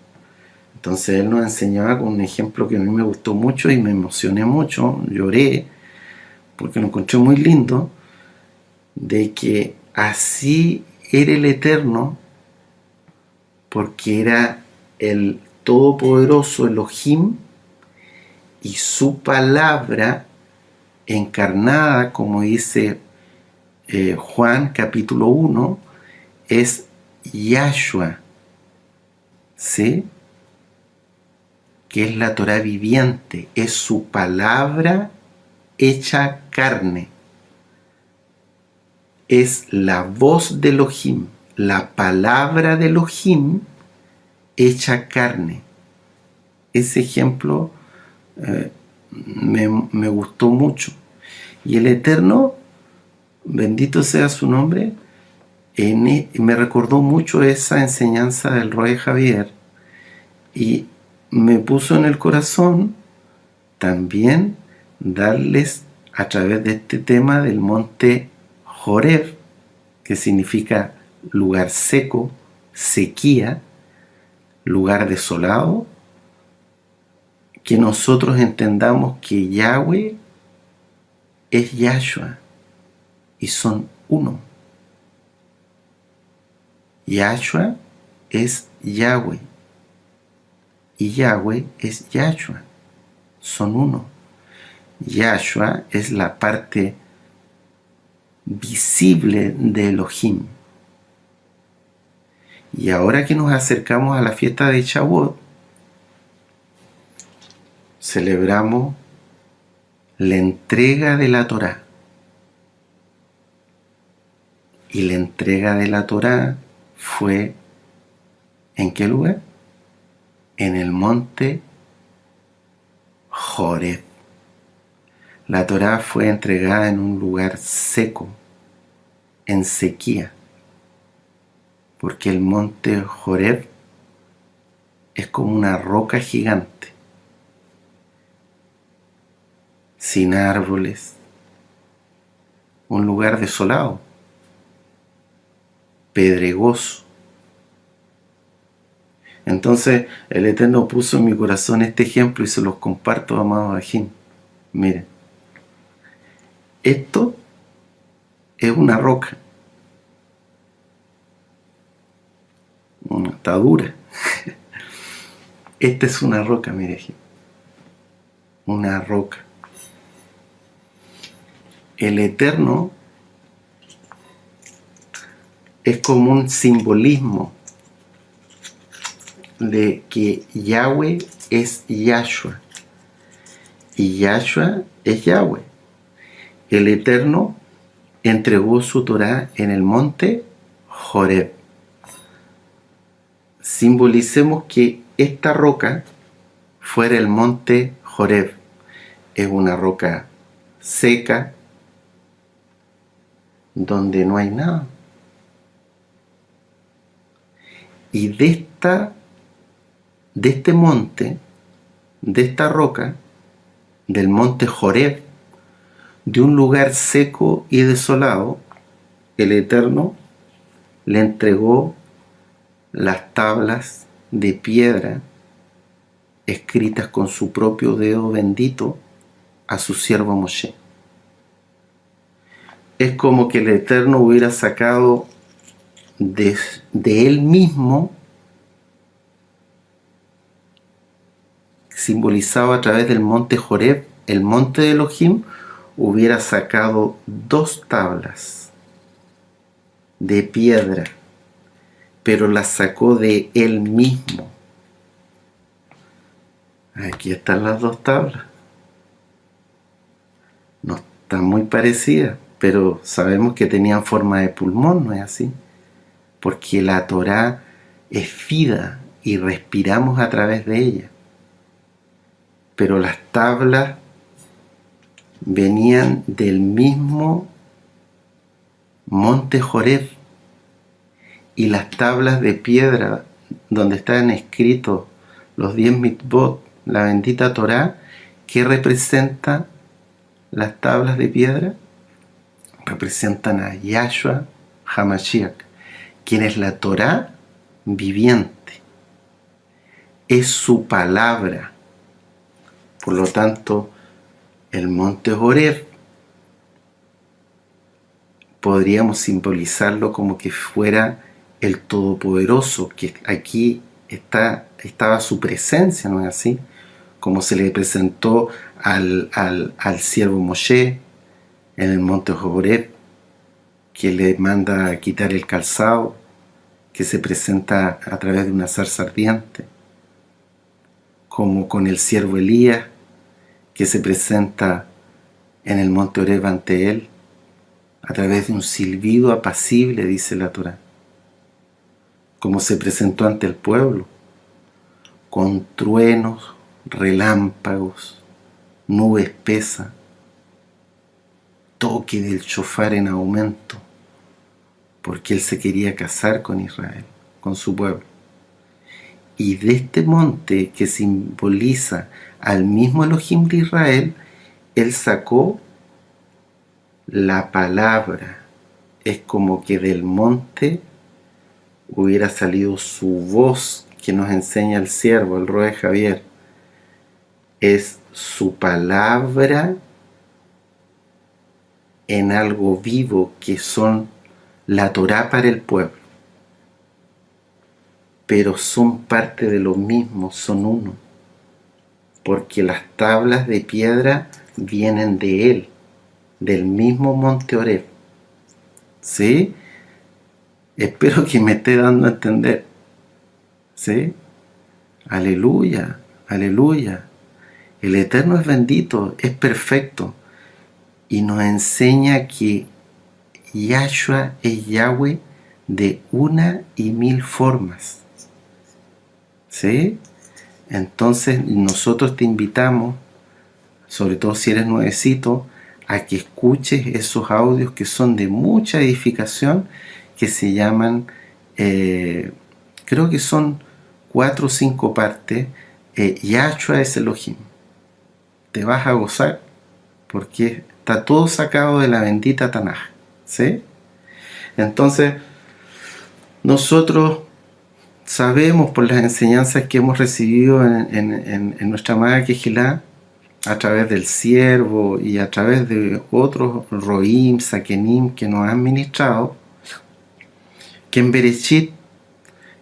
Entonces él nos enseñaba con un ejemplo que a mí me gustó mucho y me emocioné mucho, lloré, porque lo encontré muy lindo, de que así era el Eterno, porque era el Todopoderoso Elohim, y su palabra encarnada, como dice Juan capítulo 1, es Yahshua, ¿sí? Que es la Torá viviente, es su palabra hecha carne, es la voz de Elohim, la palabra de Elohim hecha carne. Ese ejemplo me gustó mucho. Y el Eterno, bendito sea su nombre, me recordó mucho esa enseñanza del Roe Javier y me puso en el corazón también darles a través de este tema del monte Joreb, que significa lugar seco, sequía, lugar desolado, que nosotros entendamos que Yahweh es Yahshua y son uno. Yahshua es Yahweh y Yahweh es Yahshua, son uno. Yahshua es la parte visible de Elohim. Y ahora que nos acercamos a la fiesta de Shavuot, celebramos la entrega de la Torá. Y la entrega de la Torá fue ¿en qué lugar? En el monte Joreb. La Torá fue entregada en un lugar seco, en sequía, porque el monte Joreb es como una roca gigante, sin árboles, un lugar desolado, pedregoso. Entonces el Eterno puso en mi corazón este ejemplo y se los comparto, amado Ajín. Miren, esto es una roca, está dura. Esta es una roca, mire, Ajín, una roca. El Eterno es como un simbolismo de que Yahweh es Yahshua y Yahshua es Yahweh. El Eterno entregó su Torá en el monte Joreb. Simbolicemos que esta roca fuera el monte Joreb. Es una roca seca donde no hay nada. Y de este monte, de esta roca, del monte Joreb, de un lugar seco y desolado, el Eterno le entregó las tablas de piedra escritas con su propio dedo bendito a su siervo Moshe. Es como que el Eterno hubiera sacado de él mismo, simbolizado a través del monte Joreb, el monte de Elohim, hubiera sacado 2 tablas de piedra, pero las sacó de él mismo. Aquí están las 2 tablas. No están muy parecidas, pero sabemos que tenían forma de pulmón, ¿no es así? Porque la Torá es vida y respiramos a través de ella. Pero las tablas venían del mismo monte Joreb, y las tablas de piedra donde estaban escritos los 10 mitzvot, la bendita Torá, ¿qué representa las tablas de piedra? Representan a Yahshua HaMashiach, quien es la Torá viviente. Es su palabra. Por lo tanto, el monte Joreb podríamos simbolizarlo como que fuera el Todopoderoso, que aquí estaba su presencia, ¿no es así? Como se le presentó al siervo Moshe en el monte Joreb, que le manda a quitar el calzado, que se presenta a través de una zarza ardiente, como con el siervo Elías, que se presenta en el monte Horeb ante él, a través de un silbido apacible, dice la Torá, como se presentó ante el pueblo, con truenos, relámpagos, nube espesa, toque del shofar en aumento, porque él se quería casar con Israel, con su pueblo. Y de este monte que simboliza al mismo Elohim de Israel, él sacó la palabra. Es como que del monte hubiera salido su voz, que nos enseña el siervo, el Roe Javier. Es su palabra en algo vivo, que son la Torá para el pueblo. Pero son parte de lo mismo, son uno. Porque las tablas de piedra vienen de él, del mismo monte Horeb. ¿Sí? Espero que me esté dando a entender. ¿Sí? Aleluya, aleluya. El Eterno es bendito, es perfecto. Y nos enseña que Yahshua es Yahweh de 1,000 formas. ¿Sí? Entonces nosotros te invitamos, sobre todo si eres nuevecito, a que escuches esos audios que son de mucha edificación, que se llaman, creo que son 4 o 5 partes, Yahshua es Elohim. Te vas a gozar porque está todo sacado de la bendita Tanaj, ¿sí? Entonces, nosotros sabemos por las enseñanzas que hemos recibido en nuestra amada Kehilá, a través del siervo y a través de otros Roim, Sakenim que nos han ministrado, que en Bereshit,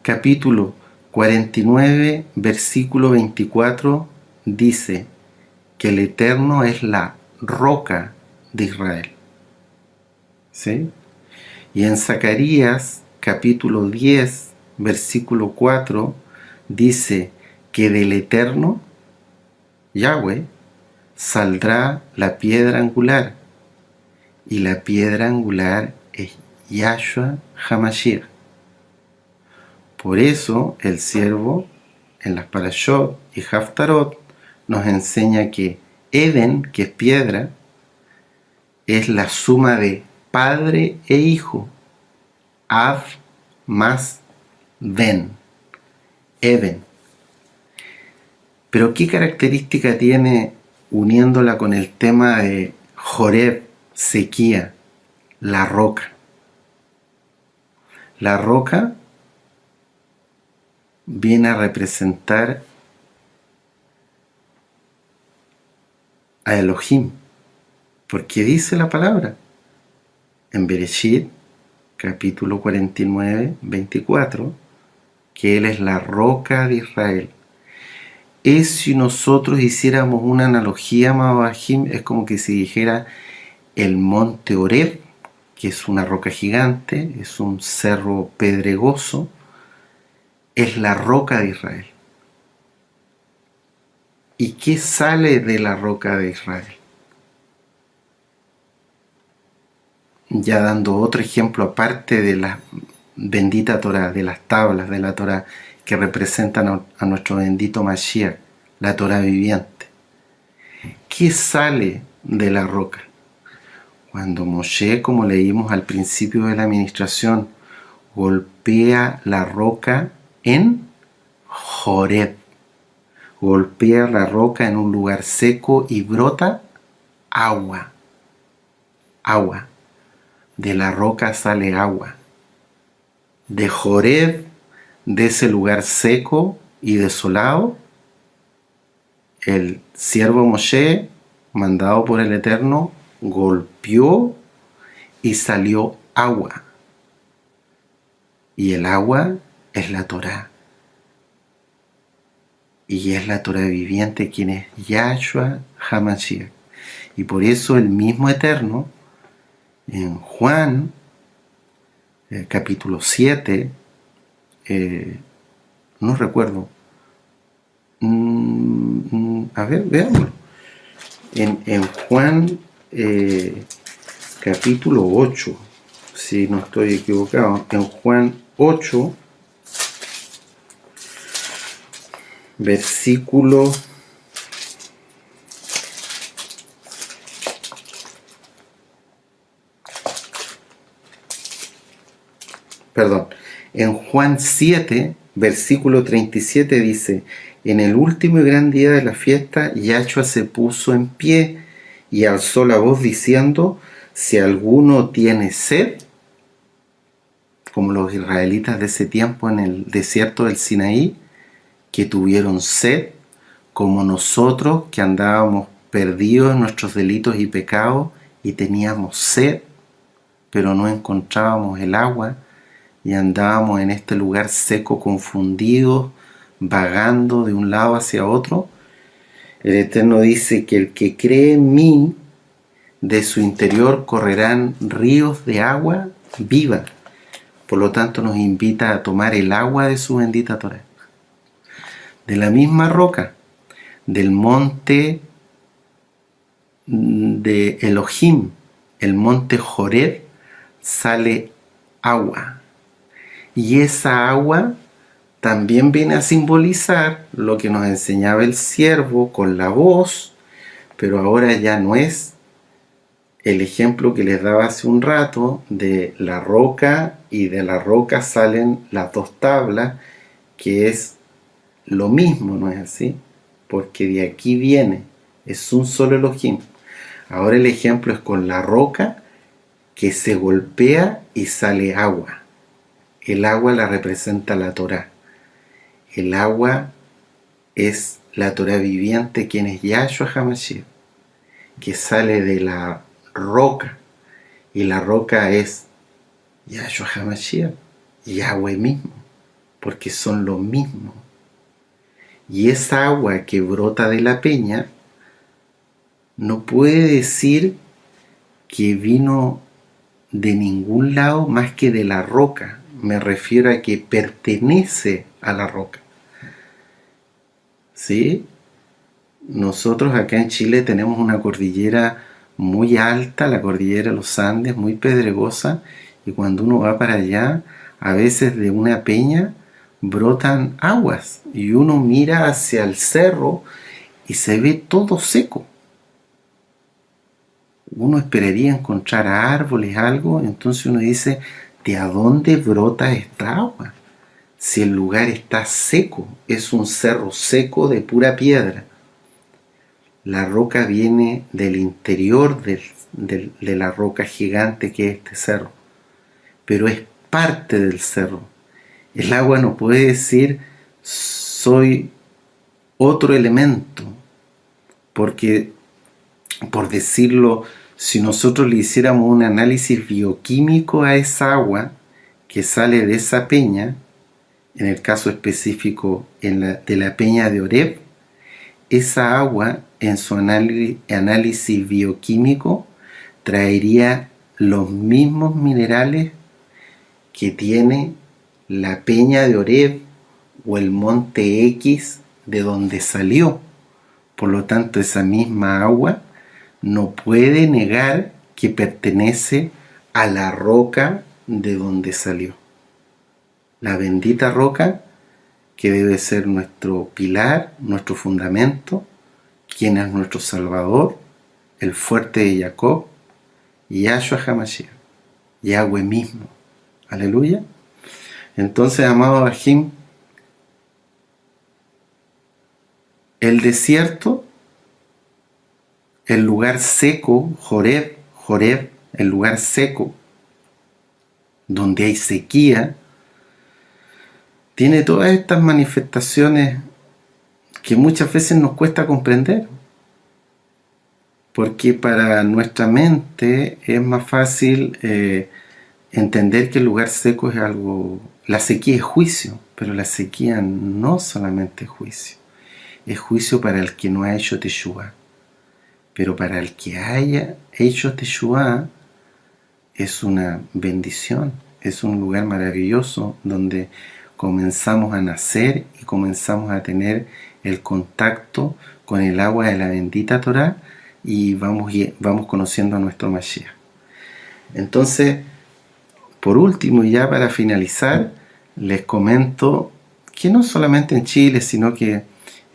capítulo 49, versículo 24, dice que el Eterno es la roca de Israel. ¿Sí? Y en Zacarías, capítulo 10, versículo 4, dice que del Eterno, Yahweh, saldrá la piedra angular, y la piedra angular es Yahshua HaMashiach. Por eso el siervo en las Parashot y Haftarot nos enseña que Eden, que es piedra, es la suma de padre e hijo. Av más Ben. Eden. Pero ¿qué característica tiene uniéndola con el tema de Joreb, sequía, la roca? La roca viene a representar a Elohim, porque dice la palabra en Bereshit, capítulo 49, 24, que Él es la roca de Israel. Es, si nosotros hiciéramos una analogía, amado Bajim, es como que si dijera el monte Horeb, que es una roca gigante, es un cerro pedregoso, es la roca de Israel. ¿Y qué sale de la roca de Israel? Ya dando otro ejemplo aparte de la bendita Torah, de las tablas de la Torah que representan a nuestro bendito Mashiach, la Torah viviente. ¿Qué sale de la roca? Cuando Moshe, como leímos al principio de la administración, golpea la roca en Joreb, golpea la roca en un lugar seco y brota agua. Agua. De la roca sale agua. De Joreb, de ese lugar seco y desolado, el siervo Moshe, mandado por el Eterno, golpeó y salió agua. Y el agua es la Torah. Y es la Torah viviente quien es Yahshua HaMashiach. Y por eso el mismo Eterno, en Juan, capítulo 7, no recuerdo, a ver, veámoslo. En Juan, capítulo 8, si no estoy equivocado, en Juan 8, versículo en Juan 7, versículo 37 dice: en el último y gran día de la fiesta, Yahshua se puso en pie y alzó la voz diciendo: si alguno tiene sed, como los israelitas de ese tiempo en el desierto del Sinaí, que tuvieron sed, como nosotros que andábamos perdidos en nuestros delitos y pecados y teníamos sed, pero no encontrábamos el agua y andábamos en este lugar seco, confundidos, vagando de un lado hacia otro. El Eterno dice que el que cree en mí, de su interior correrán ríos de agua viva. Por lo tanto nos invita a tomar el agua de su bendita Torah. De la misma roca, del monte de Elohim, el monte Joreb, sale agua. Y esa agua también viene a simbolizar lo que nos enseñaba el siervo con la voz, pero ahora ya no es el ejemplo que les daba hace un rato de la roca, y de la roca salen las dos tablas, que es lo mismo, ¿no es así? Porque de aquí viene, es un solo Elohim. Ahora el ejemplo es con la roca que se golpea y sale agua. El agua la representa la Torá. El agua es la Torá viviente, quien es Yahshua HaMashiach, que sale de la roca. Y la roca es Yahshua HaMashiach, Yahweh mismo, porque son lo mismo. Y esa agua que brota de la peña no puede decir que vino de ningún lado más que de la roca. Me refiero a que pertenece a la roca. ¿Sí? Nosotros acá en Chile tenemos una cordillera muy alta, la cordillera de los Andes, muy pedregosa, y cuando uno va para allá, a veces de una peña brotan aguas, y uno mira hacia el cerro y se ve todo seco. Uno esperaría encontrar árboles, algo, entonces uno dice, ¿de dónde brota esta agua? Si el lugar está seco, es un cerro seco de pura piedra. La roca viene del interior de la roca gigante que es este cerro, pero es parte del cerro. El agua no puede decir soy otro elemento, porque, por decirlo, si nosotros le hiciéramos un análisis bioquímico a esa agua que sale de esa peña, en el caso específico de la peña de Oreb, esa agua en su análisis bioquímico traería los mismos minerales que tiene la peña de Oreb o el monte X de donde salió. Por lo tanto, esa misma agua no puede negar que pertenece a la roca de donde salió. La bendita roca que debe ser nuestro pilar, nuestro fundamento, quien es nuestro Salvador, el fuerte de Jacob, Yahshua HaMashiach, Yahweh mismo. Aleluya. Entonces, amado Bajim, el desierto, el lugar seco, Joreb, el lugar seco, donde hay sequía, tiene todas estas manifestaciones que muchas veces nos cuesta comprender, porque para nuestra mente es más fácil entender que el lugar seco es algo, la sequía es juicio, pero la sequía no solamente es juicio para el que no ha hecho Teshuvá, pero para el que haya hecho Teshuvá es una bendición, es un lugar maravilloso donde comenzamos a nacer y comenzamos a tener el contacto con el agua de la bendita Torá y vamos conociendo a nuestro Mashiach. Entonces, por último, y ya para finalizar, les comento que no solamente en Chile, sino que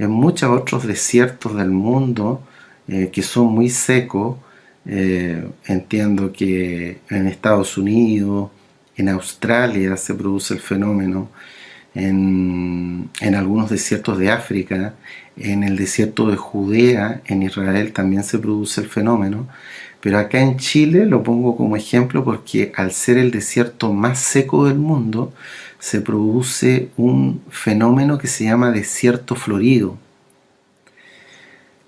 en muchos otros desiertos del mundo que son muy secos, entiendo que en Estados Unidos, en Australia se produce el fenómeno, en algunos desiertos de África, en el desierto de Judea, en Israel también se produce el fenómeno, pero acá en Chile lo pongo como ejemplo porque al ser el desierto más seco del mundo, se produce un fenómeno que se llama desierto florido.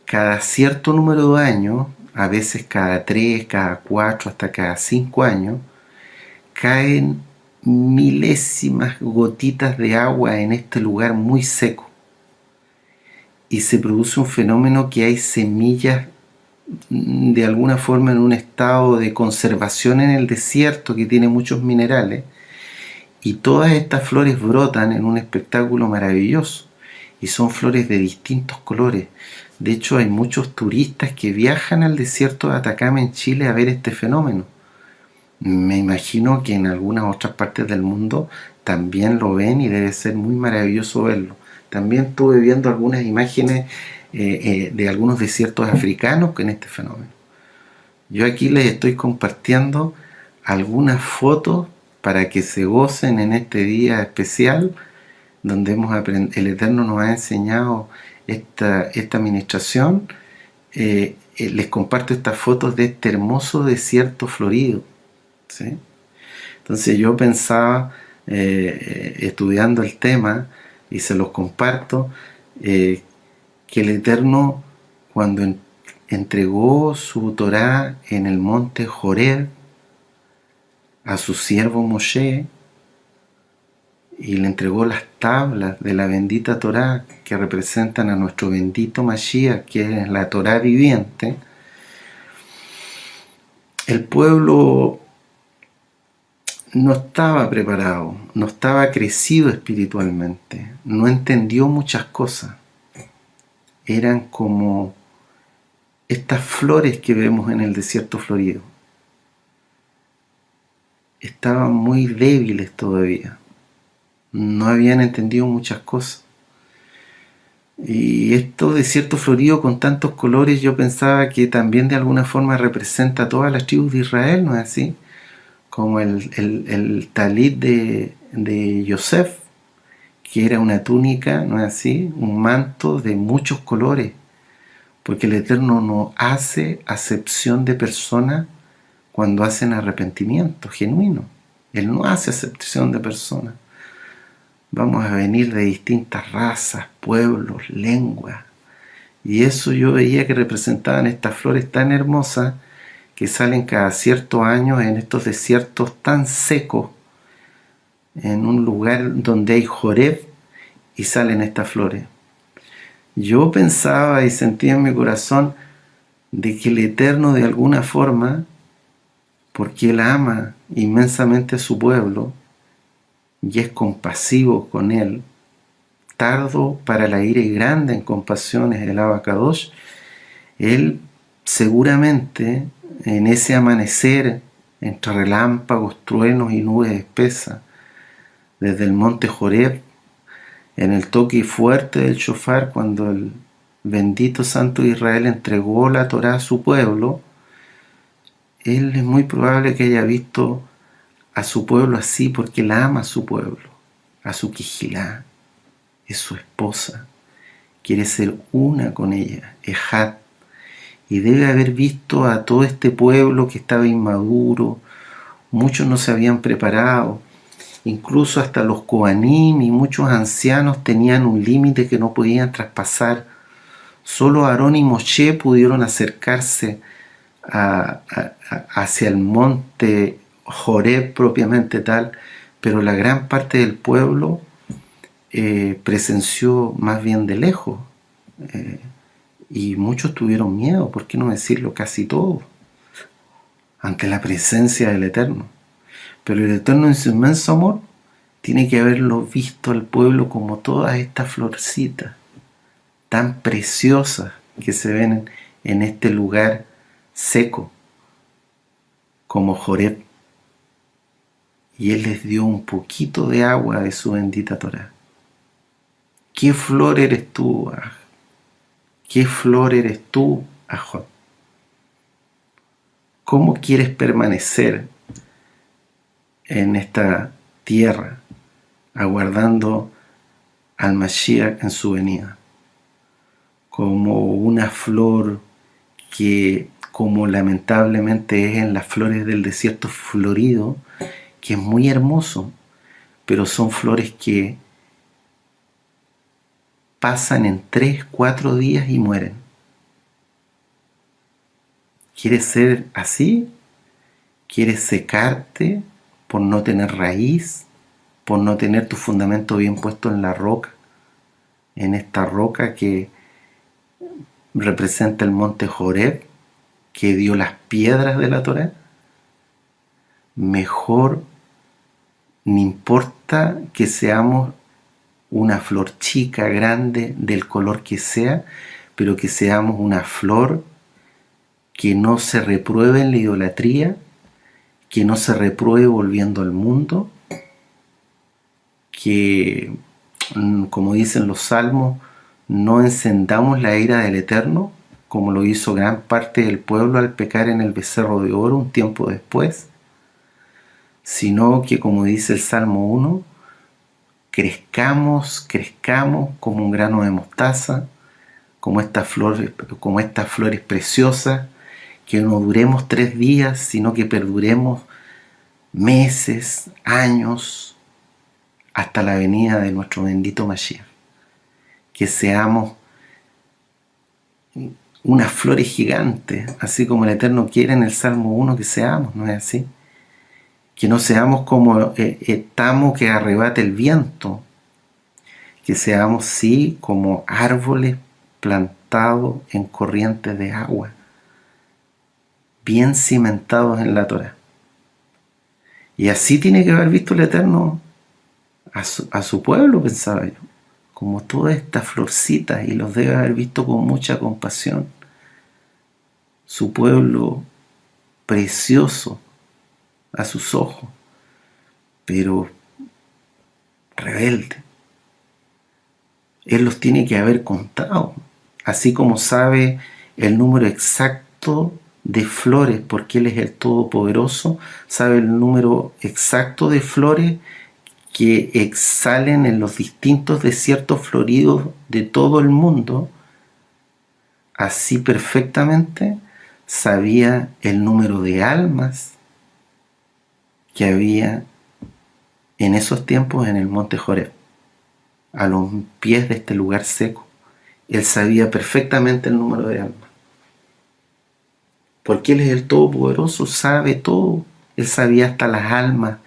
Cada cierto número de años, a veces cada 3, cada 4, hasta cada 5 años, caen milésimas gotitas de agua en este lugar muy seco. Y se produce un fenómeno que hay semillas de alguna forma en un estado de conservación en el desierto que tiene muchos minerales, y todas estas flores brotan en un espectáculo maravilloso y son flores de distintos colores. De hecho, hay muchos turistas que viajan al desierto de Atacama en Chile a ver este fenómeno. Me imagino que en algunas otras partes del mundo también lo ven y debe ser muy maravilloso verlo. También estuve viendo algunas imágenes de algunos desiertos africanos con este fenómeno. Yo aquí les estoy compartiendo algunas fotos para que se gocen en este día especial donde el Eterno nos ha enseñado esta administración, les comparto estas fotos de este hermoso desierto florido, ¿sí? Entonces yo pensaba, estudiando el tema, y se los comparto, que el Eterno, cuando entregó su Torá en el monte Joreb a su siervo Moshe, y le entregó las tablas de la bendita Torá que representan a nuestro bendito Mashiach, que es la Torá viviente, el pueblo no estaba preparado, no estaba crecido espiritualmente, no entendió muchas cosas. Eran como estas flores que vemos en el desierto florido. Estaban muy débiles todavía. No habían entendido muchas cosas. Y estos desiertos floridos con tantos colores, yo pensaba que también de alguna forma representa a todas las tribus de Israel, ¿no es así? Como el talit de Yosef, que era una túnica, ¿no es así? Un manto de muchos colores, porque el Eterno no hace acepción de personas cuando hacen arrepentimiento genuino. Él no hace acepción de personas. Vamos a venir de distintas razas, pueblos, lenguas. Y eso yo veía que representaban estas flores tan hermosas que salen cada cierto año en estos desiertos tan secos, en un lugar donde hay Joreb, y salen estas flores. Yo pensaba y sentía en mi corazón de que el Eterno, de alguna forma, porque Él ama inmensamente a su pueblo y es compasivo con él, tardo para la ira y grande en compasiones, el Abacadosh, Él seguramente en ese amanecer, entre relámpagos, truenos y nubes espesas, desde el monte Joreb, en el toque fuerte del shofar, cuando el bendito Santo de Israel entregó la Torá a su pueblo, Él es muy probable que haya visto a su pueblo así, porque Él ama a su pueblo, a su Quijilá, es su esposa, quiere ser una con ella, Ejat, y debe haber visto a todo este pueblo que estaba inmaduro, muchos no se habían preparado, incluso hasta los Kohanim y muchos ancianos tenían un límite que no podían traspasar. Solo Aarón y Moshe pudieron acercarse hacia el monte Joreb propiamente tal, pero la gran parte del pueblo presenció más bien de lejos, y muchos tuvieron miedo, por qué no decirlo casi todos, ante la presencia del Eterno. Pero el Eterno, en su inmenso amor, tiene que haberlo visto al pueblo como todas estas florcitas tan preciosas que se ven en este lugar seco como Joreb, y Él les dio un poquito de agua de su bendita Torá. ¿Qué flor eres tú, Aj? ¿Qué flor eres tú, Ajot? ¿Cómo quieres permanecer en esta tierra aguardando al Mashiach en su venida? Como una flor que, como lamentablemente es en las flores del desierto florido, que es muy hermoso, pero son flores que pasan en 3, 4 días y mueren. ¿Quieres ser así? ¿Quieres secarte por no tener raíz, por no tener tu fundamento bien puesto en la roca, en esta roca que representa el monte Joreb, que dio las piedras de la Torá? Mejor, no importa que seamos una flor chica, grande, del color que sea, pero que seamos una flor que no se repruebe en la idolatría, que no se repruebe volviendo al mundo, que, como dicen los salmos, no encendamos la ira del Eterno, como lo hizo gran parte del pueblo al pecar en el becerro de oro un tiempo después, sino que, como dice el Salmo 1, crezcamos como un grano de mostaza, como estas flores preciosas, que no duremos 3 días, sino que perduremos meses, años, hasta la venida de nuestro bendito Mashiach. Que seamos unas flores gigantes, así como el Eterno quiere en el Salmo 1 que seamos, ¿no es así? Que no seamos como tamo que arrebata el viento, que seamos sí como árboles plantados en corrientes de agua, bien cimentados en la Torá. Y así tiene que haber visto el Eterno a su pueblo, pensaba yo, como todas estas florcitas, y los debe haber visto con mucha compasión. Su pueblo precioso a sus ojos, pero rebelde. Él los tiene que haber contado, así como sabe el número exacto de flores, porque Él es el Todopoderoso, sabe el número exacto de flores que exhalen en los distintos desiertos floridos de todo el mundo. Así perfectamente sabía el número de almas que había en esos tiempos en el monte Joreb, a los pies de este lugar seco. Él sabía perfectamente el número de almas, porque Él es el Todopoderoso, sabe todo. Él sabía hasta las almas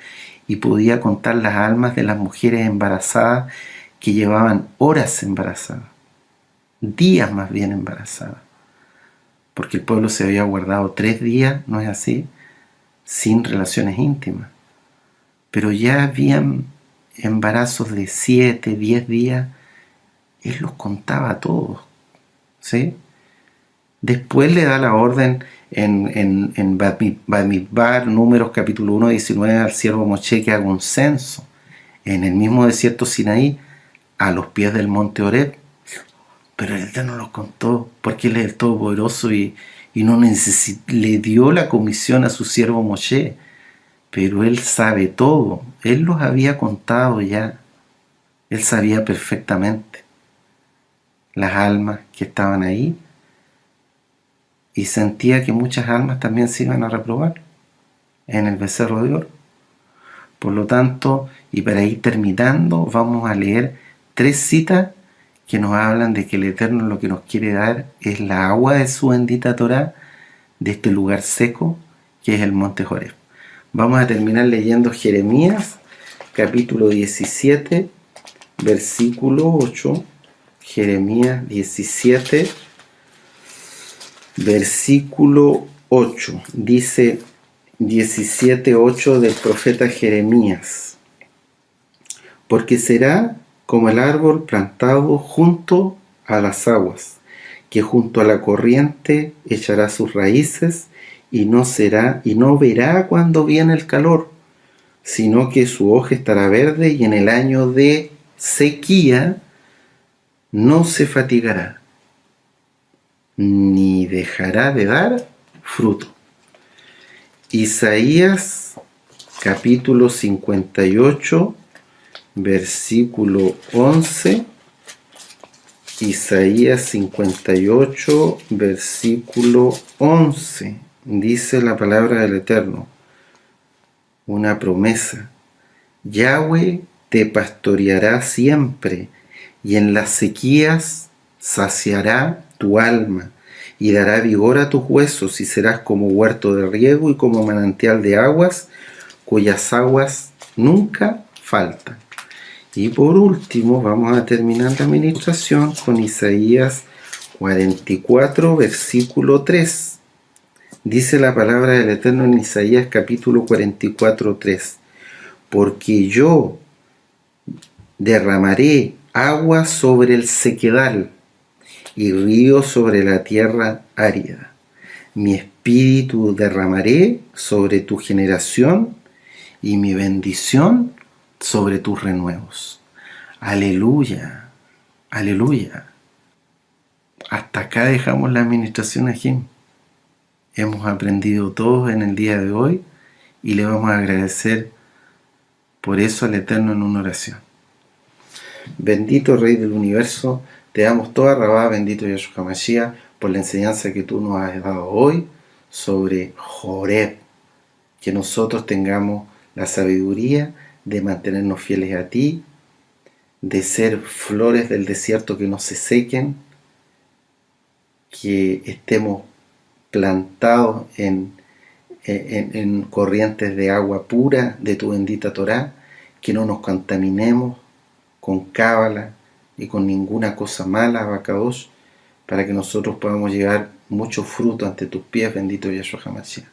y podía contar las almas de las mujeres embarazadas que llevaban horas embarazadas, días más bien embarazadas, porque el pueblo se había guardado 3 días, ¿no es así?, sin relaciones íntimas, pero ya habían embarazos de 7, 10 días. Él los contaba a todos, ¿sí? Después le da la orden en Bamidbar, Números capítulo 1, 19, al siervo Moshe que haga un censo en el mismo desierto Sinaí, a los pies del monte Horeb. Pero el Eterno los contó, porque Él es el Todopoderoso y no le dio la comisión a su siervo Moshe. Pero Él sabe todo. Él los había contado ya. Él sabía perfectamente las almas que estaban ahí, y sentía que muchas almas también se iban a reprobar en el becerro de oro. Por lo tanto, y para ir terminando, vamos a leer 3 citas que nos hablan de que el Eterno lo que nos quiere dar es la agua de su bendita Torá, de este lugar seco que es el monte Joreb. Vamos a terminar leyendo Jeremías capítulo 17, versículo 8. Jeremías 17, versículo 8. Dice 17:8 del profeta Jeremías: porque será como el árbol plantado junto a las aguas, que junto a la corriente echará sus raíces, y no verá cuando viene el calor, sino que su hoja estará verde, y en el año de sequía no se fatigará, ni dejará de dar fruto. Isaías capítulo 58, versículo 11. Isaías 58, versículo 11. Dice la palabra del Eterno, una promesa: Yahweh te pastoreará siempre, y en las sequías saciará tu alma, y dará vigor a tus huesos, y serás como huerto de riego y como manantial de aguas, cuyas aguas nunca faltan. Y por último, vamos a terminar la administración con Isaías 44, versículo 3. Dice la palabra del Eterno en Isaías capítulo 44, 3. Porque yo derramaré agua sobre el sequedal y río sobre la tierra árida. Mi espíritu derramaré sobre tu generación y mi bendición sobre tus renuevos. Aleluya, aleluya. Hasta acá dejamos la administración aquí. Hemos aprendido todos en el día de hoy y le vamos a agradecer por eso al Eterno en una oración. Bendito Rey del Universo, te damos toda rabá, bendito Yahshua Mashiach, por la enseñanza que tú nos has dado hoy sobre Joreb, que nosotros tengamos la sabiduría de mantenernos fieles a ti, de ser flores del desierto que no se sequen, que estemos plantados en corrientes de agua pura de tu bendita Torá, que no nos contaminemos con cábala y con ninguna cosa mala, Abacados, para que nosotros podamos llevar mucho fruto ante tus pies, bendito Yahshua HaMashiach.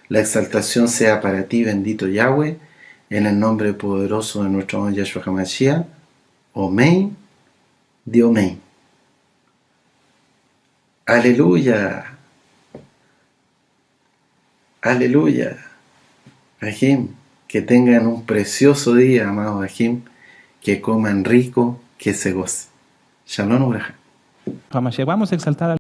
La exaltación sea para ti, bendito Yahweh, en el nombre poderoso de nuestro amado Yahshua HaMashiach. Omein, Diomein. Aleluya. Aleluya. Ajim, que tengan un precioso día, amados Ajim, que coman rico, que se gocen. Shalom Uraja. Hamashiach, vamos a exaltar al